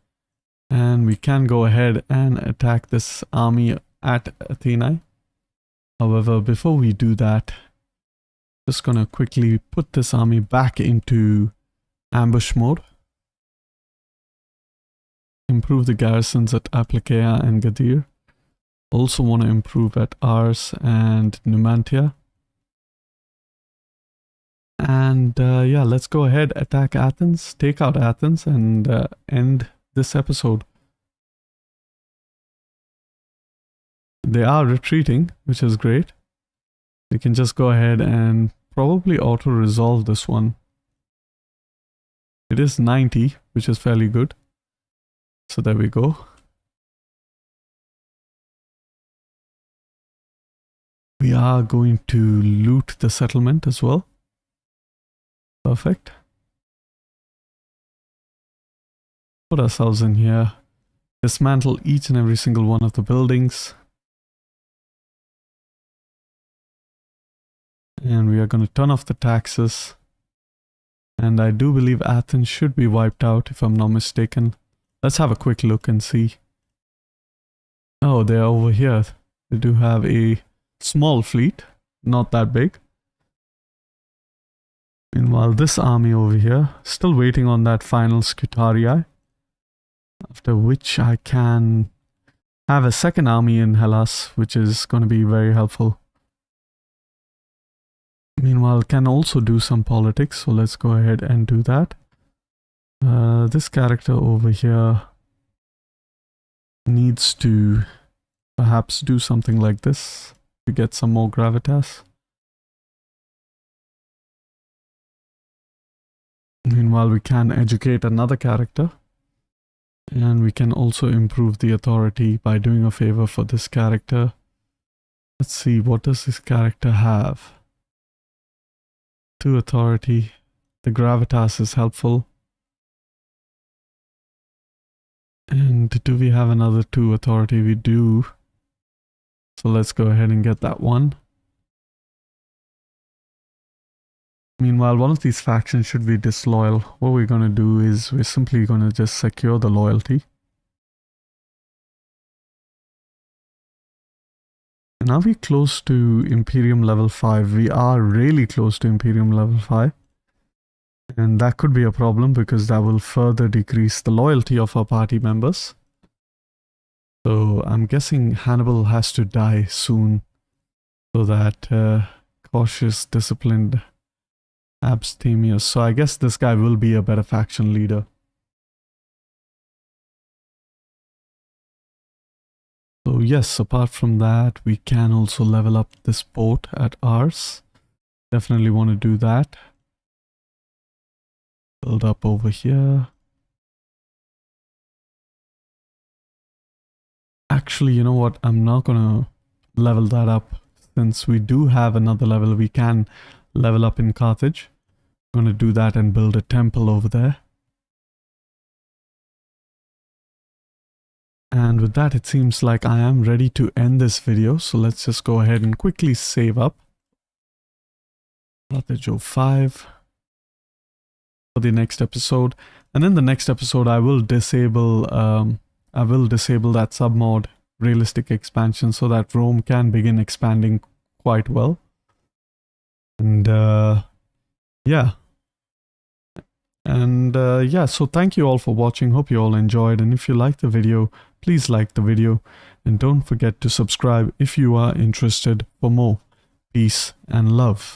And we can go ahead and attack this army at Athens. However, before we do that, just gonna quickly put this army back into ambush mode. Improve the garrisons at Applicaia and Gadir. Also want to improve at Ars and Numantia. And yeah, let's go ahead, attack Athens, take out Athens, and end this episode. They are retreating, which is great. We can just go ahead and probably auto-resolve this one. It is 90, which is fairly good. So there we go. We are going to loot the settlement as well. Perfect. Put ourselves in here. Dismantle each and every single one of the buildings. And we are going to turn off the taxes. And I do believe Athens should be wiped out if I'm not mistaken. Let's have a quick look and see. Oh, they're over here. They do have a small fleet, not that big. Meanwhile, this army over here, still waiting on that final Scutarii. After which I can have a second army in Hellas, which is going to be very helpful. Meanwhile, can also do some politics, so let's go ahead and do that. This character over here needs to perhaps do something like this to get some more gravitas. Meanwhile, we can educate another character. And we can also improve the authority by doing a favor for this character. Let's see, what does this character have? 2 authority. The gravitas is helpful. And do we have another 2 authority? We do. So let's go ahead and get that one. Meanwhile, one of these factions should be disloyal. What we're going to do is we're simply going to just secure the loyalty. And are we close to Imperium level 5? We are really close to Imperium level 5. And that could be a problem because that will further decrease the loyalty of our party members. So I'm guessing Hannibal has to die soon so that cautious, disciplined abstemious. So I guess this guy will be a better faction leader. So yes, apart from that, we can also level up this port at ours. Definitely want to do that. Build up over here. Actually, you know what? I'm not gonna level that up. Since we do have another level, we can level up in Carthage. I'm going to do that and build a temple over there. And with that, it seems like I am ready to end this video. So let's just go ahead and quickly save up. Carthage 05 for the next episode. And in the next episode, I will disable that submod realistic expansion so that Rome can begin expanding quite well. And yeah. And yeah, so thank you all for watching. Hope you all enjoyed. And if you liked the video, please like the video. And don't forget to subscribe if you are interested for more. Peace and love.